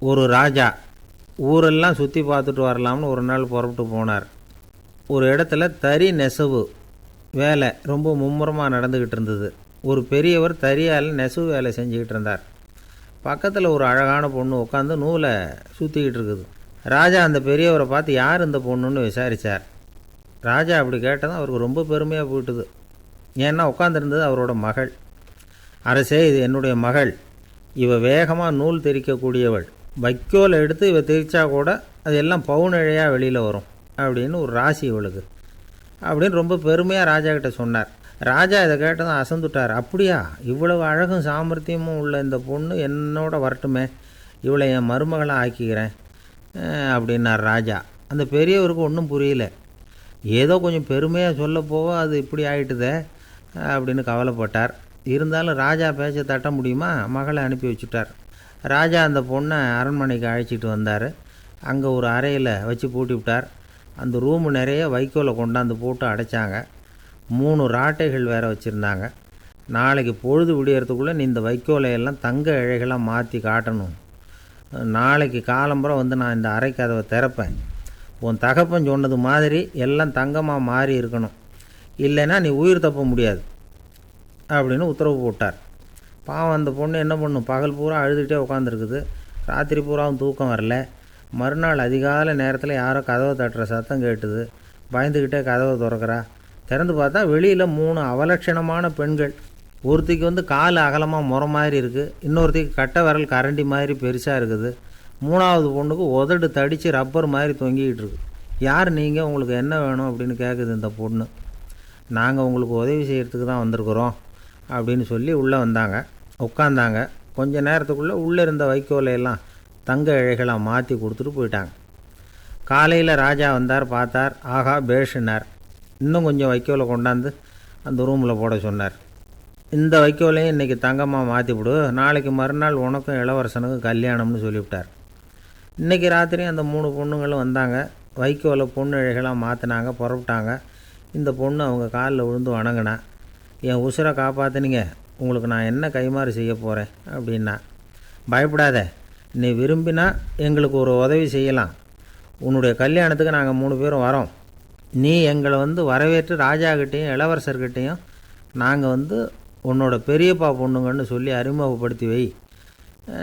ஒரு ராஜா ஊரெல்லாம் சுற்றி பார்த்துட்டு வரலாம்னு ஒரு நாள் புறப்பட்டு போனார். ஒரு இடத்துல தறி நெசவு வேலை ரொம்ப மும்முரமாக நடந்துக்கிட்டு இருந்தது. ஒரு பெரியவர் தறியால் நெசவு வேலை செஞ்சுக்கிட்டு இருந்தார். பக்கத்தில் ஒரு அழகான பொண்ணு உட்காந்து நூலை சுற்றிக்கிட்டு இருக்குது. ராஜா அந்த பெரியவரை பார்த்து யார் இந்த பொண்ணுன்னு விசாரித்தார். ராஜா அப்படி கேட்டதும் அவருக்கு ரொம்ப பெருமையாக போயிட்டுது. ஏன்னா உட்காந்துருந்தது அவரோட மகள். அரசே, இது என்னுடைய மகள். இவ வேகமாக நூல் திரிக்கக்கூடியவள். வைக்கோலை எடுத்து இவ திரிச்சா கூட அது எல்லாம் பவுனிழையாக வெளியில் வரும் அப்படின்னு ஒரு ராசி இவளுக்கு அப்படின்னு ரொம்ப பெருமையாக ராஜா கிட்ட சொன்னார். ராஜா இதை கேட்டதும் அசந்துட்டார். அப்படியா, இவ்வளவு அழகும் சாமர்த்தியமும் உள்ள இந்த பொண்ணு என்னோட வரட்டுமே, இவளை என் மருமகளை ஆக்கிக்கிறேன் அப்படின்னார் ராஜா. அந்த பெரியவருக்கு ஒன்றும் புரியல. ஏதோ கொஞ்சம் பெருமையாக சொல்ல போக அது இப்படி ஆயிட்டுதே அப்படின்னு கவலைப்பட்டார். இருந்தாலும் ராஜா பேச்சை தட்ட முடியுமா, மகளை அனுப்பி வச்சுட்டார். ராஜா அந்த பொண்ணை அரண்மனைக்கு அழைச்சிட்டு வந்தார். அங்கே ஒரு அறையில் வச்சு பூட்டி விட்டார். அந்த ரூமு நிறைய வைக்கோலை கொண்டாந்து போட்டு அடைச்சாங்க. 3 ராட்டைகள் வேறு வச்சுருந்தாங்க. நாளைக்கு பொழுது விடியறதுக்குள்ளே நீ இந்த வைக்கோலையெல்லாம் தங்க இழைகளாக மாற்றி காட்டணும். நாளைக்கு காலம்புறம் வந்து நான் இந்த அறை கதவை திறப்பேன். உன் தகப்பன் சொன்னது மாதிரி எல்லாம் தங்கமாக மாறி இருக்கணும், இல்லைன்னா நீ உயிர் தப்ப முடியாது அப்படின்னு உத்தரவு போட்டார். பாவம் அந்த பொண்ணு என்ன பண்ணும், பகல் பூரா அழுதுகிட்டே உட்காந்துருக்குது. ராத்திரி பூராவும் தூக்கம் வரல. மறுநாள் அதிகாலை நேரத்தில் யாரோ கதவை தட்டுற சத்தம் கேட்டுது. பயந்துக்கிட்டே கதவை திறக்கிறா. திறந்து பார்த்தா வெளியில் 3 அவலட்சணமான பெண்கள். ஒருத்திக்கு வந்து கால் அகலமாக முறை மாதிரி இருக்குது, இன்னொருத்திக்கு கட்டை விரல் கரண்டி மாதிரி பெருசாக இருக்குது, 3ஆவது பொண்ணுக்கு உதடு தடித்து ரப்பர் மாதிரி தொங்கிக்கிட்டு இருக்குது. யார் நீங்கள், உங்களுக்கு என்ன வேணும் அப்படின்னு கேட்குது இந்த பொண்ணு. நாங்கள் உங்களுக்கு உதவி செய்கிறதுக்கு தான் வந்திருக்குறோம் அப்படின்னு சொல்லி உள்ளே வந்தாங்க. உட்காந்தாங்க. கொஞ்ச நேரத்துக்குள்ளே உள்ளே இருந்த வைக்கோலையெல்லாம் தங்க இழைகளாக மாற்றி கொடுத்துட்டு போயிட்டாங்க. காலையில் ராஜா வந்தார், பார்த்தார். ஆகா பேஷுனார். இன்னும் கொஞ்சம் வைக்கோலை கொண்டாந்து அந்த ரூமில் போட சொன்னார். இந்த வைக்கோலையும் இன்றைக்கி தங்கமாக மாற்றிவிடு, நாளைக்கு மறுநாள் உனக்கும் இளவரசனுக்கும் கல்யாணம்னு சொல்லிவிட்டார். இன்றைக்கி ராத்திரி அந்த 3 பொண்ணுங்களும் வந்தாங்க. வைக்கோலை பொண்ணு இழைகளாக மாற்றினாங்க, புறப்பட்டாங்க. இந்த பொண்ணு அவங்க காலில் விழுந்து வணங்கினா. என் உசுரை காப்பாற்றினீங்க, உங்களுக்கு நான் என்ன கைமாறு செய்ய போகிறேன் அப்படின்னா. பயப்படாத, நீ விரும்பினா எங்களுக்கு ஒரு உதவி செய்யலாம். உன்னுடைய கல்யாணத்துக்கு நாங்கள் 3 பேரும் வரோம். நீ எங்களை வந்து வரவேற்று ராஜாக்கிட்டேயும் இளவரசர்கிட்டையும் நாங்கள் உன்னோட பெரியப்பா பொண்ணுங்கன்னு சொல்லி அறிமுகப்படுத்தி வை,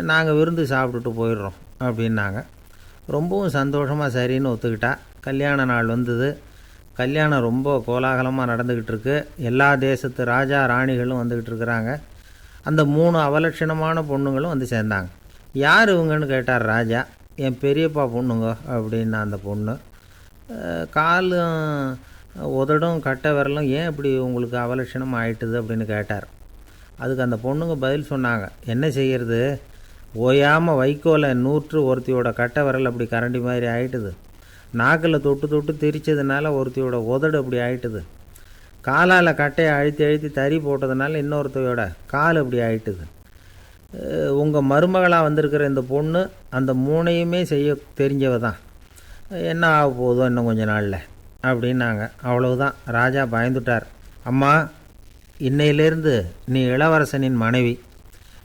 நாங்கள் விருந்து சாப்பிட்டுட்டு போயிடுறோம் அப்படின்னாங்க. ரொம்பவும் சந்தோஷமாக சரின்னு ஒத்துக்கிட்டா. கல்யாண நாள் வந்தது. கல்யாணம் ரொம்ப கோலாகலமாக நடந்துக்கிட்டு இருக்கு. எல்லா தேசத்து ராஜா ராணிகளும் வந்துக்கிட்டு இருக்கிறாங்க. அந்த 3 அவலட்சணமான பொண்ணுங்களும் வந்து சேர்ந்தாங்க. யார் இவங்கன்னு கேட்டார் ராஜா. என் பெரியப்பா பொண்ணுங்க அப்படின்னா அந்த பொண்ணு. காலும் உதடும் கட்டை விரலும் ஏன் இப்படி உங்களுக்கு அவலட்சணம் ஆயிட்டுது அப்படின்னு கேட்டார். அதுக்கு அந்த பொண்ணுங்க பதில் சொன்னாங்க. என்ன செய்கிறது, ஓயாமல் வைக்கோலை நூற்று ஒருத்தியோட கட்டை விரல் அப்படி கரண்டி மாதிரி ஆயிட்டுது. நாக்கில் தொட்டு தொட்டு திரிச்சதுனால ஒருத்தியோட உதடு அப்படி ஆயிட்டுது. காலால் கட்டையை அழுத்தி அழுத்தி தறி போட்டதுனால இன்னொருத்தையோட கால் அப்படி ஆயிட்டுது. உங்கள் மருமகளாக வந்திருக்கிற இந்த பொண்ணு அந்த 3ஐயுமே செய்ய தெரிஞ்சவ தான். என்ன ஆக போதும் இன்னும் கொஞ்ச நாளில் அப்படின்னாங்க. அவ்வளவுதான். ராஜா பயந்துட்டார். அம்மா, இன்னையிலேருந்து நீ இளவரசனின் மனைவி.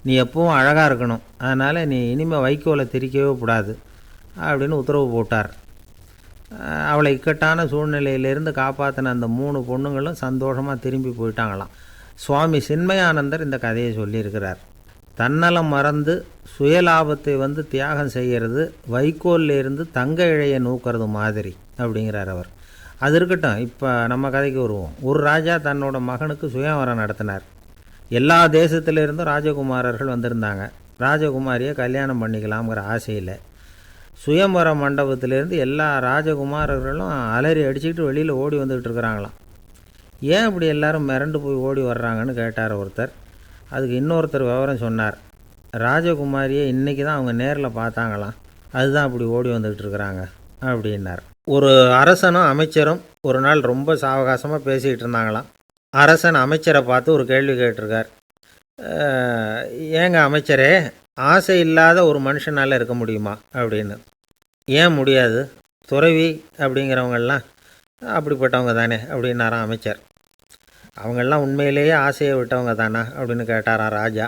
நீ எப்பவும் அழகாக இருக்கணும். அதனால் நீ இனிமேல் வைக்கோலை திரிக்கவே கூடாது அப்படின்னு உத்தரவு போட்டார். அவளை இக்கட்டான சூழ்நிலையிலிருந்து காப்பாற்றின அந்த 3 பொண்ணுங்களும் சந்தோஷமாக திரும்பி போயிட்டாங்களாம். சுவாமி சின்மயானந்தர் இந்த கதையை சொல்லியிருக்கிறார். தன்னலம் மறந்து சுயலாபத்தை தியாகம் செய்கிறது வைக்கோல்லேருந்து தங்க இழையை நூக்கிறது மாதிரி அப்படிங்கிறார் அவர். அது இருக்கட்டும், இப்போ நம்ம கதைக்கு வருவோம். ஒரு ராஜா தன்னோட மகனுக்கு சுயவரம் நடத்தினார். எல்லா தேசத்திலிருந்தும் ராஜகுமாரர்கள் வந்திருந்தாங்க. ராஜகுமாரியை கல்யாணம் பண்ணிக்கலாம்ங்கிற ஆசையில் சுயம்பர மண்டபத்திலேருந்து எல்லா ராஜகுமாரர்களும் அலறி அடிச்சுக்கிட்டு வெளியில் ஓடி வந்துக்கிட்டு இருக்கிறாங்களாம். ஏன் இப்படி எல்லாரும் மிரண்டு போய் ஓடி வர்றாங்கன்னு கேட்டார் ஒருத்தர். அதுக்கு இன்னொருத்தர் விவரம் சொன்னார். ராஜகுமாரியை இன்றைக்கி தான் அவங்க நேரில் பார்த்தாங்களாம், அதுதான் இப்படி ஓடி வந்துக்கிட்டு இருக்கிறாங்க அப்படின்னார். ஒரு அரசனும் அமைச்சரும் ஒரு நாள் ரொம்ப சாவகாசமாக பேசிக்கிட்டு இருந்தாங்களாம். அரசன் அமைச்சரை பார்த்து ஒரு கேள்வி கேட்டிருக்கார். ஏங்க அமைச்சரே, ஆசை இல்லாத ஒரு மனுஷனால் இருக்க முடியுமா அப்படின்னு. ஏன் முடியாது, துறவி அப்படிங்கிறவங்கெல்லாம் அப்படிப்பட்டவங்க தானே அப்படின்னாராம் அமைச்சர். அவங்கெல்லாம் உண்மையிலேயே ஆசையை விட்டவங்க தானா அப்படின்னு கேட்டாராம் ராஜா.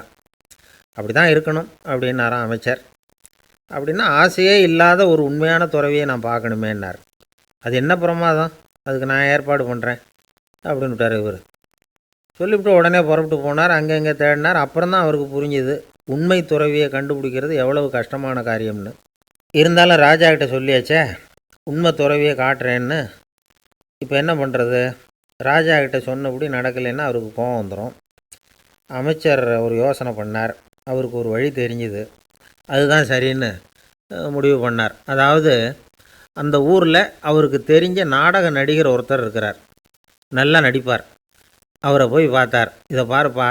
அப்படி தான் இருக்கணும் அப்படின்னாராம் அமைச்சர். அப்படின்னா ஆசையே இல்லாத ஒரு உண்மையான துறவியை நான் பார்க்கணுமேன்னார். அது என்ன பிரமாதம், அதுக்கு நான் ஏற்பாடு பண்ணுறேன் அப்படின்னு விட்டார் இவர். சொல்லிவிட்டு உடனே புறப்பட்டு போனார். அங்கே தேடினார். அப்புறம் தான் அவருக்கு புரிஞ்சுது உண்மை துறவியை கண்டுபிடிக்கிறது எவ்வளவு கஷ்டமான காரியம்னு. இருந்தாலும் ராஜா கிட்ட சொல்லியாச்சே உண்மை துறவியை காட்டுறேன்னு. இப்போ என்ன பண்ணுறது? ராஜா கிட்ட சொன்னபடி நடக்கலைன்னா அவருக்கு கோபம் வந்துடும். அமைச்சர் ஒரு யோசனை பண்ணார். அவருக்கு ஒரு வழி தெரிஞ்சுது. அதுதான் சரின்னு முடிவு பண்ணார். அதாவது அந்த ஊரில் அவருக்கு தெரிஞ்ச நாடக நடிகர் ஒருத்தர் இருக்கிறார், நல்லா நடிப்பார். அவரை போய் பார்த்தார். இதை பாருப்பா,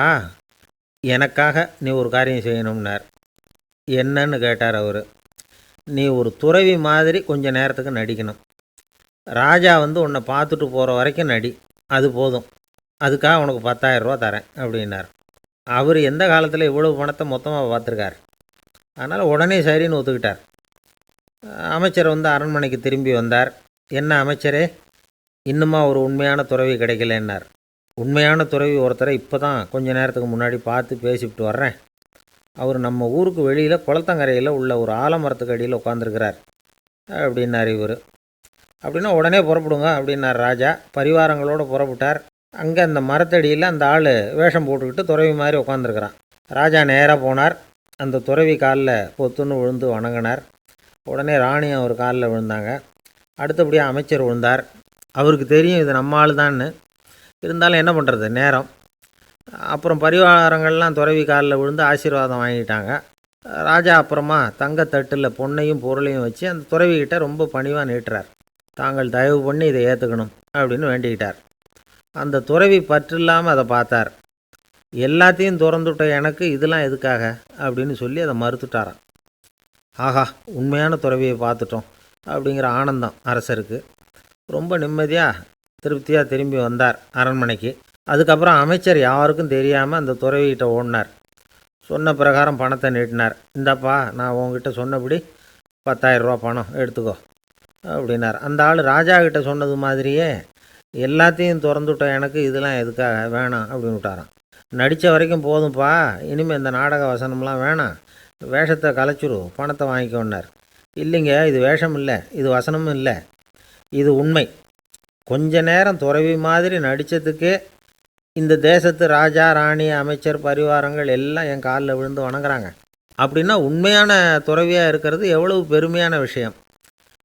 எனக்காக நீ ஒரு காரியம் செய்யணும்னார். என்னன்னு கேட்டார் அவர். நீ ஒரு துறவி மாதிரி கொஞ்ச நேரத்துக்கு நடிக்கணும். ராஜா வந்து உன்னை பார்த்துட்டு போகிற வரைக்கும் நடி, அது போதும். அதுக்காக உனக்கு 10,000 ரூபா தரேன் அப்படின்னார். அவர் எந்த காலத்தில் இவ்வளவு பணத்தை மொத்தமாக பார்த்துருக்கார். அதனால் உடனே சரின்னு ஒத்துக்கிட்டார். அமைச்சர் வந்து அரண்மனைக்கு திரும்பி வந்தார். என்ன அமைச்சரே, இன்னுமா ஒரு உண்மையான துறவி கிடைக்கலன்னார். உண்மையான துறவி ஒருத்தரை இப்போ தான் கொஞ்ச நேரத்துக்கு முன்னாடி பார்த்து பேசிவிட்டு வர்றேன். அவர் நம்ம ஊருக்கு வெளியில் குளத்தங்கரையில் உள்ள ஒரு ஆலமரத்துக்கு அடியில் உட்காந்துருக்கிறார் அப்படின்னார் இவர். அப்படின்னா உடனே புறப்படுங்க அப்படின்னார் ராஜா. பரிவாரங்களோடு புறப்பட்டார். அங்கே அந்த மரத்தடியில் அந்த ஆள் வேஷம் போட்டுக்கிட்டு துறவி மாதிரி உட்காந்துருக்கிறான். ராஜா நேராக போனார். அந்த துறவி காலில் பொத்துன்னு விழுந்து வணங்கினார். உடனே ராணியும் அவர் காலில் விழுந்தாங்க. அடுத்தபடியாக அமைச்சர் விழுந்தார். அவருக்கு தெரியும் இது நம்ம ஆள் தான்னு. இருந்தாலும் என்ன பண்ணுறது, நேரம். அப்புறம் பரிவாரங்கள்லாம் துறவி காலில் விழுந்து ஆசீர்வாதம் வாங்கிட்டாங்க. ராஜா அப்புறமா தங்கத்தட்டில் பொன்னையும் பொருளையும் வச்சு அந்த துறவிக்கிட்ட ரொம்ப பணிவாக நீட்டுறார். தாங்கள் தயவு பண்ணி இதை ஏற்றுக்கணும் அப்படின்னு வேண்டிக்கிட்டார். அந்த துறவி பற்றில்லாமல் அதை பார்த்தார். எல்லாத்தையும் திறந்துவிட்ட எனக்கு இதெல்லாம் எதுக்காக அப்படின்னு சொல்லி அதை மறுத்துட்டாராம். ஆஹா, உண்மையான துறவியை பார்த்துட்டோம் அப்படிங்கிற ஆனந்தம் அரசருக்கு. ரொம்ப நிம்மதியாக திருப்தியாக திரும்பி வந்தார் அரண்மனைக்கு. அதுக்கப்புறம் அமைச்சர் யாருக்கும் தெரியாமல் அந்த துறவிகிட்ட ஓடினார். சொன்ன பிரகாரம் பணத்தை நீட்டினார். இந்தாப்பா, நான் உங்ககிட்ட சொன்னபடி 10,000 ரூபா பணம் எடுத்துக்கோ அப்படின்னார். அந்த ஆள் ராஜா கிட்ட சொன்னது மாதிரியே எல்லாத்தையும் திறந்துவிட்ட எனக்கு இதெல்லாம் எதுக்காக வேணாம் அப்படின்னு விட்டாராம். நடித்த வரைக்கும் போதும்ப்பா, இனிமேல் இந்த நாடக வசனம்லாம் வேணாம், வேஷத்தை கலைச்சிரு, பணத்தை வாங்கிக்கோன்னார். இல்லைங்க, இது வேஷம் இல்லை, இது வசனமும் இல்லை, இது உண்மை. கொஞ்ச நேரம் துறவி மாதிரி நடித்ததுக்கே இந்த தேசத்து ராஜா, ராணி, அமைச்சர், பரிவாரங்கள் எல்லாம் என் காலில் விழுந்து வணங்குறாங்க. அப்படின்னா உண்மையான துறவியாக இருக்கிறது எவ்வளவு பெருமையான விஷயம்.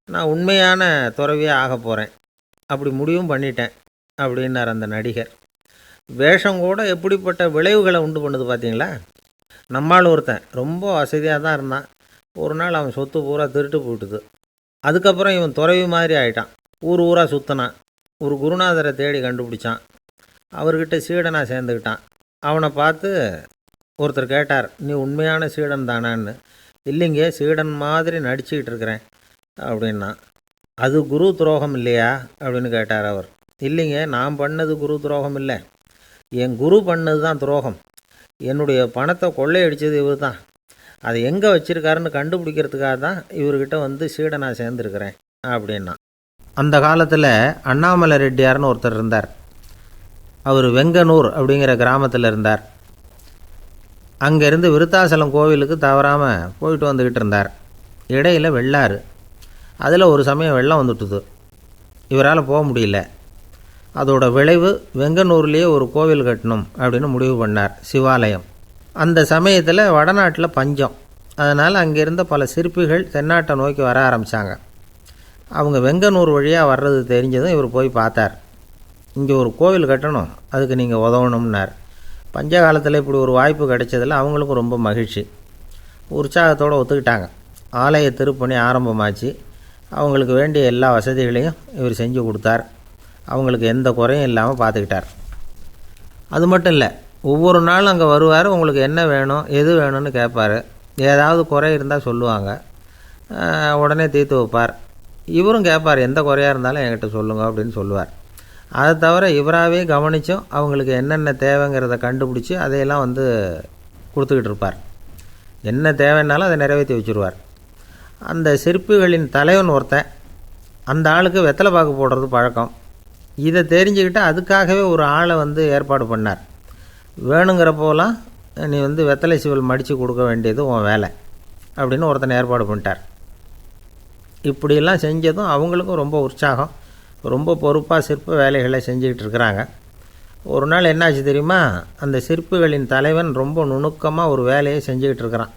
நான் உண்மையான துறவியாக ஆக போகிறேன், அப்படி முடிவும் பண்ணிட்டேன் அப்படின்னார் அந்த நடிகர். வேஷம் கூட எப்படிப்பட்ட விளைவுகளை உண்டு பண்ணுது பார்த்தீங்களா. நம்மால் ஒருத்தன் ரொம்ப வசதியாக தான் இருந்தான். ஒரு நாள் அவன் சொத்து பூரா திருட்டு போட்டுது. அதுக்கப்புறம் இவன் துறவி மாதிரி ஆகிட்டான். ஊர் ஊராக சுற்றினான். ஒரு குருநாதரை தேடி கண்டுபிடிச்சான். அவர்கிட்ட சீடனாக சேர்ந்துக்கிட்டான். அவனை பார்த்து ஒருத்தர் கேட்டார், நீ உண்மையான சீடன் தானான்னு. இல்லைங்க, சீடன் மாதிரி நடிச்சுக்கிட்டு இருக்கிறேன் அப்படின்னா. அது குரு துரோகம் இல்லையா அப்படின்னு கேட்டார் அவர். இல்லைங்க, நான் பண்ணது குரு துரோகம் இல்லை, என் குரு பண்ணது தான் துரோகம். என்னுடைய பணத்தை கொள்ளையடித்தது இவர் தான். அதை எங்கே வச்சுருக்காருன்னு கண்டுபிடிக்கிறதுக்காக தான் இவர்கிட்ட வந்து சீடனாக சேர்ந்துருக்கிறேன் அப்படின்னா. அந்த காலத்தில் அண்ணாமலை ரெட்டியார்னு ஒருத்தர் இருந்தார். அவர் வெங்கனூர் அப்படிங்கிற கிராமத்தில் இருந்தார். அங்கேருந்து விருத்தாசலம் கோவிலுக்கு தவறாமல் போயிட்டு வந்துக்கிட்டு இருந்தார். இடையில் வெள்ளாறு. அதில் ஒரு சமயம் வெள்ளம் வந்துட்டுது. இவரால் போக முடியல. அதோட விளைவு வெங்கனூர்லேயே ஒரு கோவில் கட்டணும் அப்படின்னு முடிவு பண்ணார், சிவாலயம். அந்த சமயத்தில் வடநாட்டில் பஞ்சம். அதனால் அங்கே இருந்த பல சிற்பிகள் தென்னாட்டை நோக்கி வர ஆரம்பித்தாங்க. அவங்க வெங்கனூர் வழியாக வர்றது தெரிஞ்சதும் இவர் போய் பார்த்தார். இங்கே ஒரு கோவில் கட்டணும், அதுக்கு நீங்கள் உதவணும்னார். பஞ்ச காலத்தில் இப்படி ஒரு வாய்ப்பு கிடைச்சதில் அவங்களுக்கும் ரொம்ப மகிழ்ச்சி. உற்சாகத்தோடு ஒத்துக்கிட்டாங்க. ஆலய திருப்பணி ஆரம்பமாச்சு. அவங்களுக்கு வேண்டிய எல்லா வசதிகளையும் இவர் செஞ்சு கொடுத்தார். அவங்களுக்கு எந்த குறையும் இல்லாமல் பார்த்துக்கிட்டார். அது மட்டும் இல்லை, ஒவ்வொரு நாளும் அங்கே வருவார். உங்களுக்கு என்ன வேணும், எது வேணும்னு கேட்பார். ஏதாவது குறை இருந்தால் சொல்லுவாங்க, உடனே தீர்த்து வைப்பார். இவரும் கேட்பார், எந்த குறையாக இருந்தாலும் என்கிட்ட சொல்லுங்க அப்படின்னு சொல்லுவார். அதை தவிர இவராகவே கவனித்தும் அவங்களுக்கு என்னென்ன தேவைங்கிறத கண்டுபிடிச்சி அதையெல்லாம் வந்து கொடுத்துக்கிட்டு இருப்பார். என்ன தேவைன்னாலும் அதை நிறைவேற்றி வச்சுருவார். அந்த சிற்பிகளின் தலைவன் ஒருத்தன், அந்த ஆளுக்கு வெத்தலை பாக்கு போடுறது பழக்கம். இதை தெரிஞ்சுக்கிட்டு அதுக்காகவே ஒரு ஆளை வந்து ஏற்பாடு பண்ணார். வேணுங்கிறப்போலாம் நீ வந்து வெத்தலை சிவல் மடித்து கொடுக்க வேண்டியது உன் வேலை அப்படின்னு ஒருத்தனை ஏற்பாடு பண்ணிட்டார். இப்படியெல்லாம் செஞ்சதும் அவங்களுக்கும் ரொம்ப உற்சாகம், ரொம்ப பொறுப்பாக சிற்ப வேலைகளை செஞ்சுக்கிட்டு இருக்கிறாங்க. ஒரு நாள் என்னாச்சு தெரியுமா? அந்த சிற்பிகளின் தலைவன் ரொம்ப நுணுக்கமாக ஒரு வேலையை செஞ்சுக்கிட்டு இருக்கிறான்.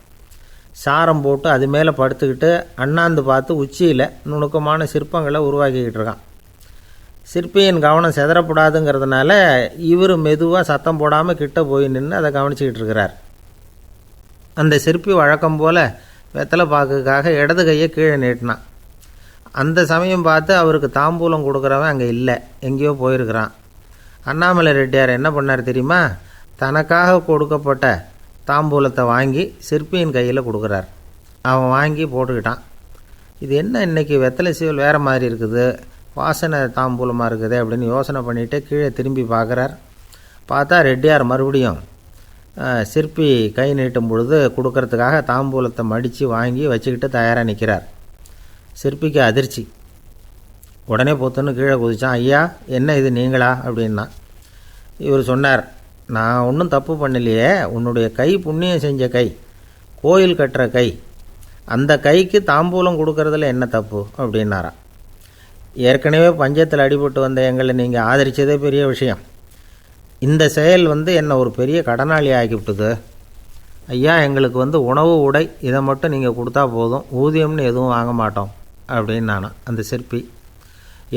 சாரம் போட்டு அது மேலே படுத்துக்கிட்டு அண்ணாந்து பார்த்து உச்சியில் நுணுக்கமான சிற்பங்களை உருவாக்கிக்கிட்டு இருக்கான். சிற்பியின் கவனம் செதறப்படாதுங்கிறதுனால இவர் மெதுவாக சத்தம் போடாமல் கிட்ட போய் நின்று அதை கவனிச்சிக்கிட்டு இருக்கிறார். அந்த சிற்பி வழக்கம் போல் வெத்தலை பாக்குக்காக இடது கையை கீழே நீட்டினான். அந்த சமயம் பார்த்து அவருக்கு தாம்பூலம் கொடுக்குறவன் அங்கே இல்லை, எங்கேயோ போயிருக்கிறான். அண்ணாமலை ரெட்டியார் என்ன பண்ணார் தெரியுமா? தனக்காக கொடுக்கப்பட்ட தாம்பூலத்தை வாங்கி சிற்பியின் கையில் கொடுக்குறார். அவன் வாங்கி போட்டுக்கிட்டான். இது என்ன இன்றைக்கி வெத்தலை சீவல் வேறு மாதிரி இருக்குது, வாசனை தாம்பூலமாக இருக்குது அப்படின்னு யோசனை பண்ணிவிட்டு கீழே திரும்பி பார்க்குறார். பார்த்தா ரெட்டியார் மறுபடியும் சிற்பி கை நீட்டும் பொழுது கொடுக்கறதுக்காக தாம்பூலத்தை மடித்து வாங்கி வச்சுக்கிட்டு தயாராக நிற்கிறார். சிற்பிக்கு அதிர்ச்சி. உடனே பொத்துன்னு கீழே குதிச்சான். ஐயா, என்ன இது நீங்களா அப்படின்னா. இவர் சொன்னார், நான் ஒன்றும் தப்பு பண்ணலையே, உன்னுடைய கை புண்ணியம் செஞ்ச கை, கோயில் கட்டுற கை, அந்த கைக்கு தாம்பூலம் கொடுக்கறதுல என்ன தப்பு அப்படின்னாராம். ஏற்கனவே பஞ்சத்தில் அடிபட்டு வந்த எங்களை நீங்கள் ஆதரித்ததே பெரிய விஷயம். இந்த செயல் என்னை ஒரு பெரிய கடனாளி ஆக்கிவிட்டுது. ஐயா, எங்களுக்கு உணவு உடை இதை மட்டும் நீங்கள் கொடுத்தா போதும், ஊதியம்னு எதுவும் வாங்க மாட்டோம் அப்படின்னு நானும். அந்த சிற்பி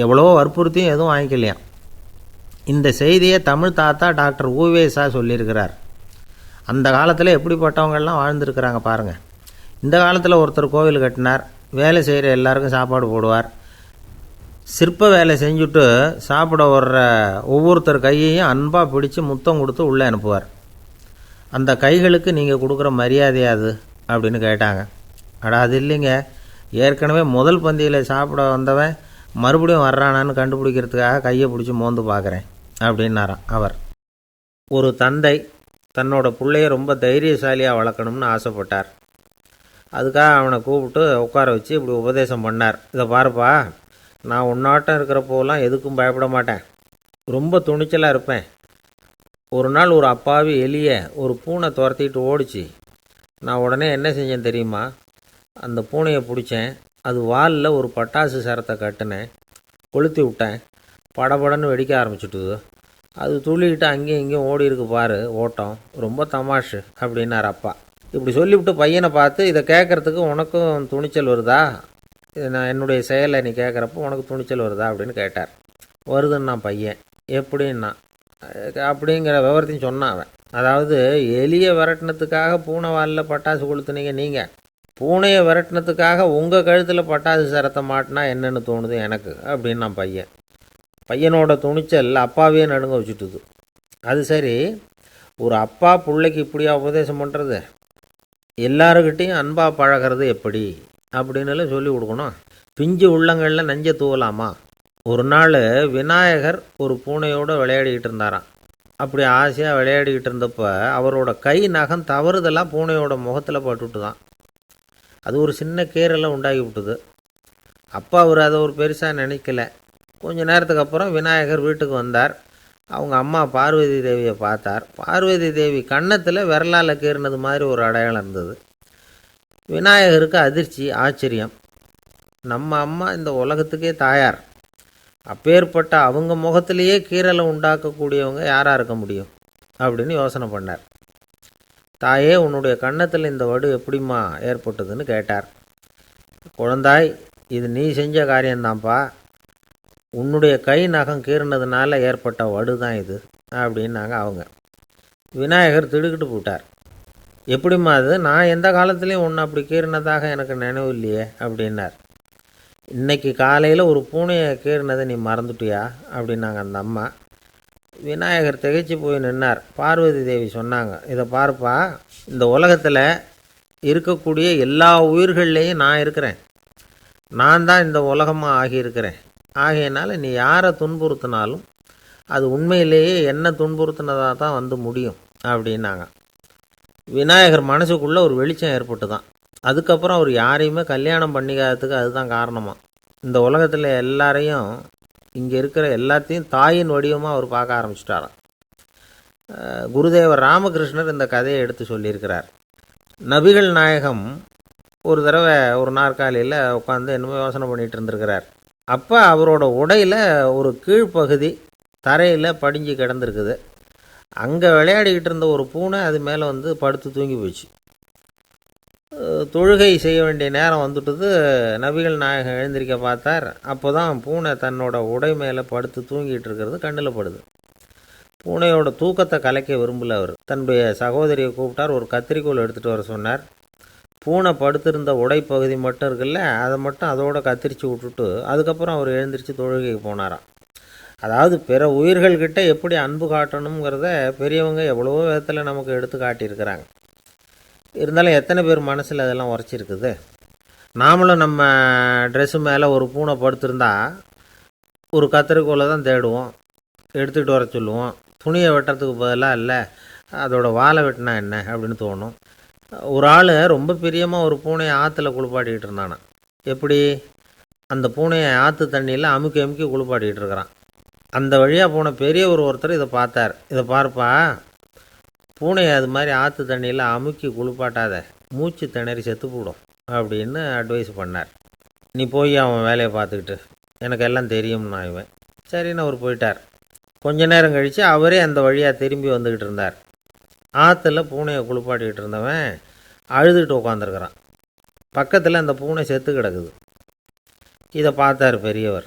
எவ்வளோ வற்புறுத்தியும் எதுவும் வாங்கிக்கலையாம். இந்த செய்தியை தமிழ் தாத்தா டாக்டர் ஊவேசா சொல்லியிருக்கிறார். அந்த காலத்தில் எப்படிப்பட்டவங்கள்லாம் வாழ்ந்துருக்கிறாங்க பாருங்கள். இந்த காலத்தில் ஒருத்தர் கோவில் கட்டினார், வேலை செய்கிற எல்லாருக்கும் சாப்பாடு போடுவார். சிற்ப வேலை செஞ்சுட்டு சாப்பிட வர்ற ஒவ்வொருத்தர் கையையும் அன்பாக பிடிச்சி முத்தம் கொடுத்து உள்ளே அனுப்புவார். அந்த கைகளுக்கு நீங்கள் கொடுக்குற மரியாதையாது அப்படின்னு கேட்டாங்க. அது இல்லைங்க, ஏற்கனவே முதல் பந்தியில் சாப்பிட வந்தவன் மறுபடியும் வர்றானான்னு கண்டுபிடிக்கிறதுக்காக கையை பிடிச்சி மோந்து பார்க்குறேன் அப்படின்னாராம் அவர். ஒரு தந்தை தன்னோட பிள்ளைய ரொம்ப தைரியசாலியாக வளர்க்கணும்னு ஆசைப்பட்டார். அதுக்காக அவனை கூப்பிட்டு உட்கார வச்சு இப்படி உபதேசம் பண்ணார். இதை பாருப்பா, நான் உன்னாட்டம் இருக்கிறப்போலாம் எதுக்கும் பயப்பட மாட்டேன், ரொம்ப துணிச்சலாக இருப்பேன். ஒரு நாள் ஒரு அப்பாவி எலியை ஒரு பூனை துரத்திட்டு ஓடிச்சு. நான் உடனே என்ன செஞ்சேன் தெரியுமா? அந்த பூனையை பிடிச்சேன், அது வாலில் ஒரு பட்டாசு சரத்தை கட்டினேன், கொளுத்தி விட்டேன், படபடன்னு வெடிக்க ஆரம்பிச்சுட்டுது. அது துள்ளிக்கிட்டு அங்கேயும் இங்கேயும் ஓடி இருக்கு பாரு ஓட்டம், ரொம்ப தமாஷு அப்படின்னார் அப்பா. இப்படி சொல்லிவிட்டு பையனை பார்த்து, இதை கேட்குறதுக்கு உனக்கும் துணிச்சல் வருதா? நான் என்னுடைய செயலை நீ கேட்குறப்போ உனக்கு துணிச்சல் வருதா அப்படின்னு கேட்டார். வருதுன்னா பையன். எப்படின்னா அப்படிங்கிற விவரத்தையும் சொன்னான் அவன். அதாவது எலியை விரட்டினத்துக்காக பூனை வாலில் பட்டாசு கொளுத்துனீங்க நீங்கள், பூனையை விரட்டினத்துக்காக உங்கள் கழுத்தில் பட்டாசு சரத்தை மாட்டினா என்னென்னு தோணுது எனக்கு அப்படின்னா பையன். பையனோட துணிச்சல் அப்பாவே நடுங்க வச்சுட்டுது. அது சரி, ஒரு அப்பா பிள்ளைக்கு இப்படியா உபதேசம் பண்ணுறது? எல்லாருக்கிட்டையும் அன்பாக பழகிறது எப்படி அப்படின்னு சொல்லி கொடுக்கணும். பிஞ்சு உள்ளங்களில் நஞ்சை தூவலாமா? ஒரு நாள் விநாயகர் ஒரு பூனையோடு விளையாடிக்கிட்டு இருந்தாராம். அப்படி ஆசையாக விளையாடிக்கிட்டு இருந்தப்போ அவரோட கை நகம் தவறுதெல்லாம் பூனையோட முகத்தில் பட்டுட்டு தான். அது ஒரு சின்ன கீறலை உண்டாகி விட்டுது. அப்பா அவர் அதை ஒரு பெருசாக நினைக்கல. கொஞ்ச நேரத்துக்கு அப்புறம் விநாயகர் வீட்டுக்கு வந்தார். அவங்க அம்மா பார்வதி தேவியை பார்த்தார். பார்வதி தேவி கன்னத்தில் விரலால் கீறினது மாதிரி ஒரு அடையாளம் இருந்தது. விநாயகருக்கு அதிர்ச்சி, ஆச்சரியம். நம்ம அம்மா இந்த உலகத்துக்கே தாயார், அப்பேற்பட்ட அவங்க முகத்திலேயே கீறலை உண்டாக்கக்கூடியவங்க யாராக இருக்க முடியும் அப்படின்னு யோசனை பண்ணார். தாயே, உன்னுடைய கன்னத்தில் இந்த வடு எப்படிம்மா ஏற்பட்டதுன்னு கேட்டார். குழந்தாய், இது நீ செஞ்ச காரியம்தான்ப்பா, உன்னுடைய கை நகம் கீறினதுனால ஏற்பட்ட வடு தான் இது அப்படின்னாங்க அவங்க. விநாயகர் திடுக்கிட்டு போட்டார். எப்படிம்மா அது? நான் எந்த காலத்துலேயும் ஒன்று அப்படி கீறினதாக எனக்கு நினைவு இல்லையே அப்படின்னார். இன்றைக்கி காலையில் ஒரு பூனையை கீறினதை நீ மறந்துட்டியா அப்படின்னாங்க அந்த அம்மா. விநாயகர் திகைச்சு போய் நின்னார். பார்வதி தேவி சொன்னாங்க, இதை பார்ப்பா, இந்த உலகத்தில் இருக்கக்கூடிய எல்லா உயிர்கள்லேயும் நான் இருக்கிறேன், நான் தான் இந்த உலகமாக ஆகியிருக்கிறேன். ஆகையினால நீ யாரை துன்புறுத்தினாலும் அது உண்மையிலேயே என்ன துன்புறுத்தினதாக தான் முடியும் அப்படின்னாங்க. விநாயகர் மனசுக்குள்ளே ஒரு வெளிச்சம் ஏற்பட்டு தான். அதுக்கப்புறம் அவர் யாரையுமே கல்யாணம் பண்ணிக்காததுக்கு அதுதான் காரணமாக. இந்த உலகத்தில் எல்லாரையும், இங்கே இருக்கிற எல்லாத்தையும் தாயின் வடிவமாக அவர் பார்க்க ஆரம்பிச்சிட்டாராம். குருதேவர் ராமகிருஷ்ணர் இந்த கதையை எடுத்து சொல்லியிருக்கிறார். நபிகள் நாயகம் ஒரு தடவை ஒரு நாற்காலியில் உட்காந்து என்னமோ யோசனை பண்ணிகிட்டு இருந்திருக்கிறார். அப்போ அவரோட உடையில் ஒரு கீழ்ப்பகுதி தரையில் படிஞ்சு கிடந்திருக்குது. அங்கே விளையாடிக்கிட்டு இருந்த ஒரு பூனை அது மேலே வந்து படுத்து தூங்கி போச்சு. தொழுகை செய்ய வேண்டிய நேரம் வந்துட்டது. நபிகள் நாயகம் எழுந்திருக்க பார்த்தார். அப்போ தான் பூனை தன்னோட உடை மேலே படுத்து தூங்கிட்டு இருக்கிறது கண்ணில் படுது. பூனையோட தூக்கத்தை கலைக்க விரும்பல அவர். தன்னுடைய சகோதரியை கூப்பிட்டார். ஒரு கத்திரிக்கோல் எடுத்துகிட்டு வர சொன்னார். பூனை படுத்திருந்த உடைப்பகுதி மட்டும் இருக்குல்ல, அதை மட்டும் அதோட கத்திரிச்சு விட்டுட்டு அதுக்கப்புறம் அவர் எழுந்திரிச்சு தொழுகைக்கு போனாராம். அதாவது பிற உயிர்கள்கிட்ட எப்படி அன்பு காட்டணுங்கிறத பெரியவங்க எவ்வளவோ விதத்தில் நமக்கு எடுத்து காட்டியிருக்கிறாங்க. இருந்தாலும் எத்தனை பேர் மனசில் அதெல்லாம் உரைச்சிருக்குது. நாமளும் நம்ம ட்ரெஸ்ஸு மேலே ஒரு பூனை படுத்திருந்தா ஒரு கத்திரிக்கோலை தான் தேடுவோம், எடுத்துக்கிட்டு வர சொல்லுவோம். துணியை வெட்டுறதுக்கு பதிலாக இல்லை அதோட வாழை வெட்டினா என்ன அப்படின்னு தோணும். ஒரு ஆள் ரொம்ப பிரியமாக ஒரு பூனையை ஆற்றுல குளிப்பாட்டிக்கிட்டு இருந்தானா. எப்படி? அந்த பூனையை ஆற்று தண்ணியில் அமுக்கி அமுக்கி குளிப்பாட்டிக்கிட்டு இருக்கிறான். அந்த வழியாக போன பெரியவர் ஒருத்தர் இதை பார்த்தார். இதை பார்ப்பா, பூனையை அது மாதிரி ஆற்று தண்ணியில் அமுக்கி குளிப்பாட்டாத, மூச்சு திணறி செத்து போடும் அப்படின்னு அட்வைஸ் பண்ணார். நீ போய் அவன் வேலையை பார்த்துக்கிட்டு, எனக்கு எல்லாம் தெரியும்னா இவன். சரின்னு அவர் போயிட்டார். கொஞ்ச நேரம் கழித்து அவரே அந்த வழியாக திரும்பி வந்துக்கிட்டு இருந்தார். ஆற்றுல பூனையை குளிப்பாட்டிக்கிட்டு இருந்தவன் அழுதுகிட்டு உட்காந்துருக்கிறான். பக்கத்தில் அந்த பூனை செத்து கிடக்குது. இதை பார்த்தார் பெரியவர்.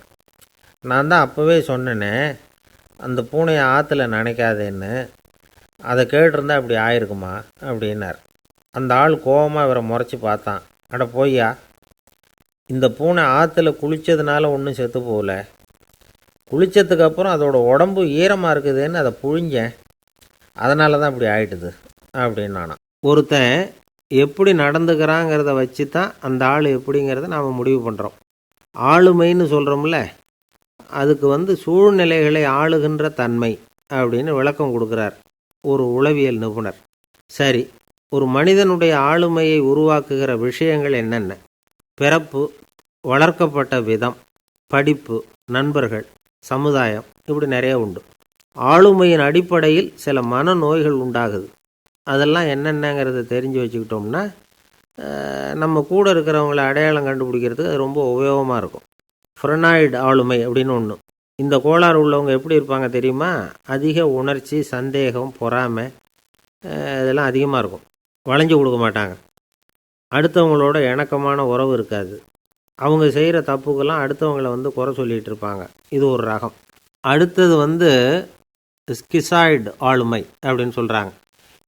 நான் தான் அப்போவே சொன்னேனே அந்த பூனையை ஆற்றுல நினைக்காதேன்னு, அதை கேட்டிருந்தா இப்படி ஆயிருக்குமா அப்படின்னார். அந்த ஆள் கோபமாக இவரை முறைச்சி பார்த்தான். அட போய்யா, இந்த பூனை ஆற்றுல குளித்ததுனால ஒன்றும் செத்து போகல, குளித்ததுக்கப்புறம் அதோட உடம்பு ஈரமாக இருக்குதுன்னு அதை புழிஞ்சேன், அதனால தான் இப்படி ஆயிட்டுது அப்படின்னு நானான். ஒருத்தன் எப்படி நடந்துக்கிறாங்கிறத வச்சு தான் அந்த ஆள் எப்படிங்கிறத நாம் முடிவு பண்ணுறோம். ஆளுமைன்னு சொல்கிறோம்ல, அதுக்கு வந்து சூழ்நிலைகளை ஆளுகின்ற தன்மை அப்படின்னு விளக்கம் கொடுக்குறார் ஒரு உளவியல் நிபுணர். சரி, ஒரு மனிதனுடைய ஆளுமையை உருவாக்குகிற விஷயங்கள் என்னென்ன? பிறப்பு, வளர்க்கப்பட்ட விதம், படிப்பு, நண்பர்கள், சமுதாயம், இப்படி நிறைய உண்டு. ஆளுமையின் அடிப்படையில் சில மனநோய்கள் உண்டாகுது. அதெல்லாம் என்னென்னங்கிறத தெரிஞ்சு வச்சுக்கிட்டோம்னா நம்ம கூட இருக்கிறவங்கள அடையாளம் கண்டுபிடிக்கிறதுக்கு அது ரொம்ப உபயோகமாக இருக்கும். ஃப்ரெனாய்டு ஆளுமை அப்படின்னு ஒன்று. இந்த கோளாறு உள்ளவங்க எப்படி இருப்பாங்க தெரியுமா? அதிக உணர்ச்சி, சந்தேகம், பொறாமை இதெல்லாம் அதிகமாக இருக்கும். வளைஞ்சு கொடுக்க மாட்டாங்க. அடுத்தவங்களோட இணக்கமான உறவு இருக்காது. அவங்க செய்கிற தப்புக்கெல்லாம் அடுத்தவங்களை வந்து குறை சொல்லிகிட்டு இருப்பாங்க. இது ஒரு ரகம். அடுத்தது வந்து ஸ்கிசாய்டு ஆளுமை அப்படின்னு சொல்கிறாங்க.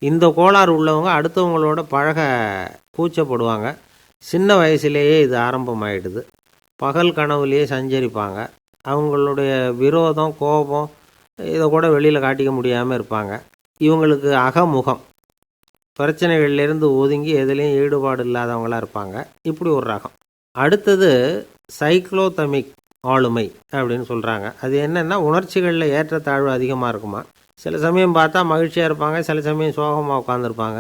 இந்த கோளாறு உள்ளவங்க அடுத்தவங்களோட பழக கூச்சப்படுவாங்க. சின்ன வயசுலேயே இது ஆரம்பமாயிடுது. பகல் கனவுலேயே சஞ்சரிப்பாங்க. அவங்களுடைய விரோதம், கோபம் இதை கூட வெளியில் காட்டிக்க முடியாமல் இருப்பாங்க. இவங்களுக்கு அகமுகம், பிரச்சனைகள்லேருந்து ஒதுங்கி எதுலேயும் ஈடுபாடு இல்லாதவங்களாக இருப்பாங்க. இப்படி ஒரு ரகம். அடுத்தது சைக்ளோதமிக் ஆளுமை அப்படின்னு சொல்கிறாங்க. அது என்னென்னா உணர்ச்சிகளில் ஏற்றத்தாழ்வு அதிகமாக இருக்குமா. சில சமயம் பார்த்தா மகிழ்ச்சியாக இருப்பாங்க, சில சமயம் சோகமாக உட்காந்துருப்பாங்க.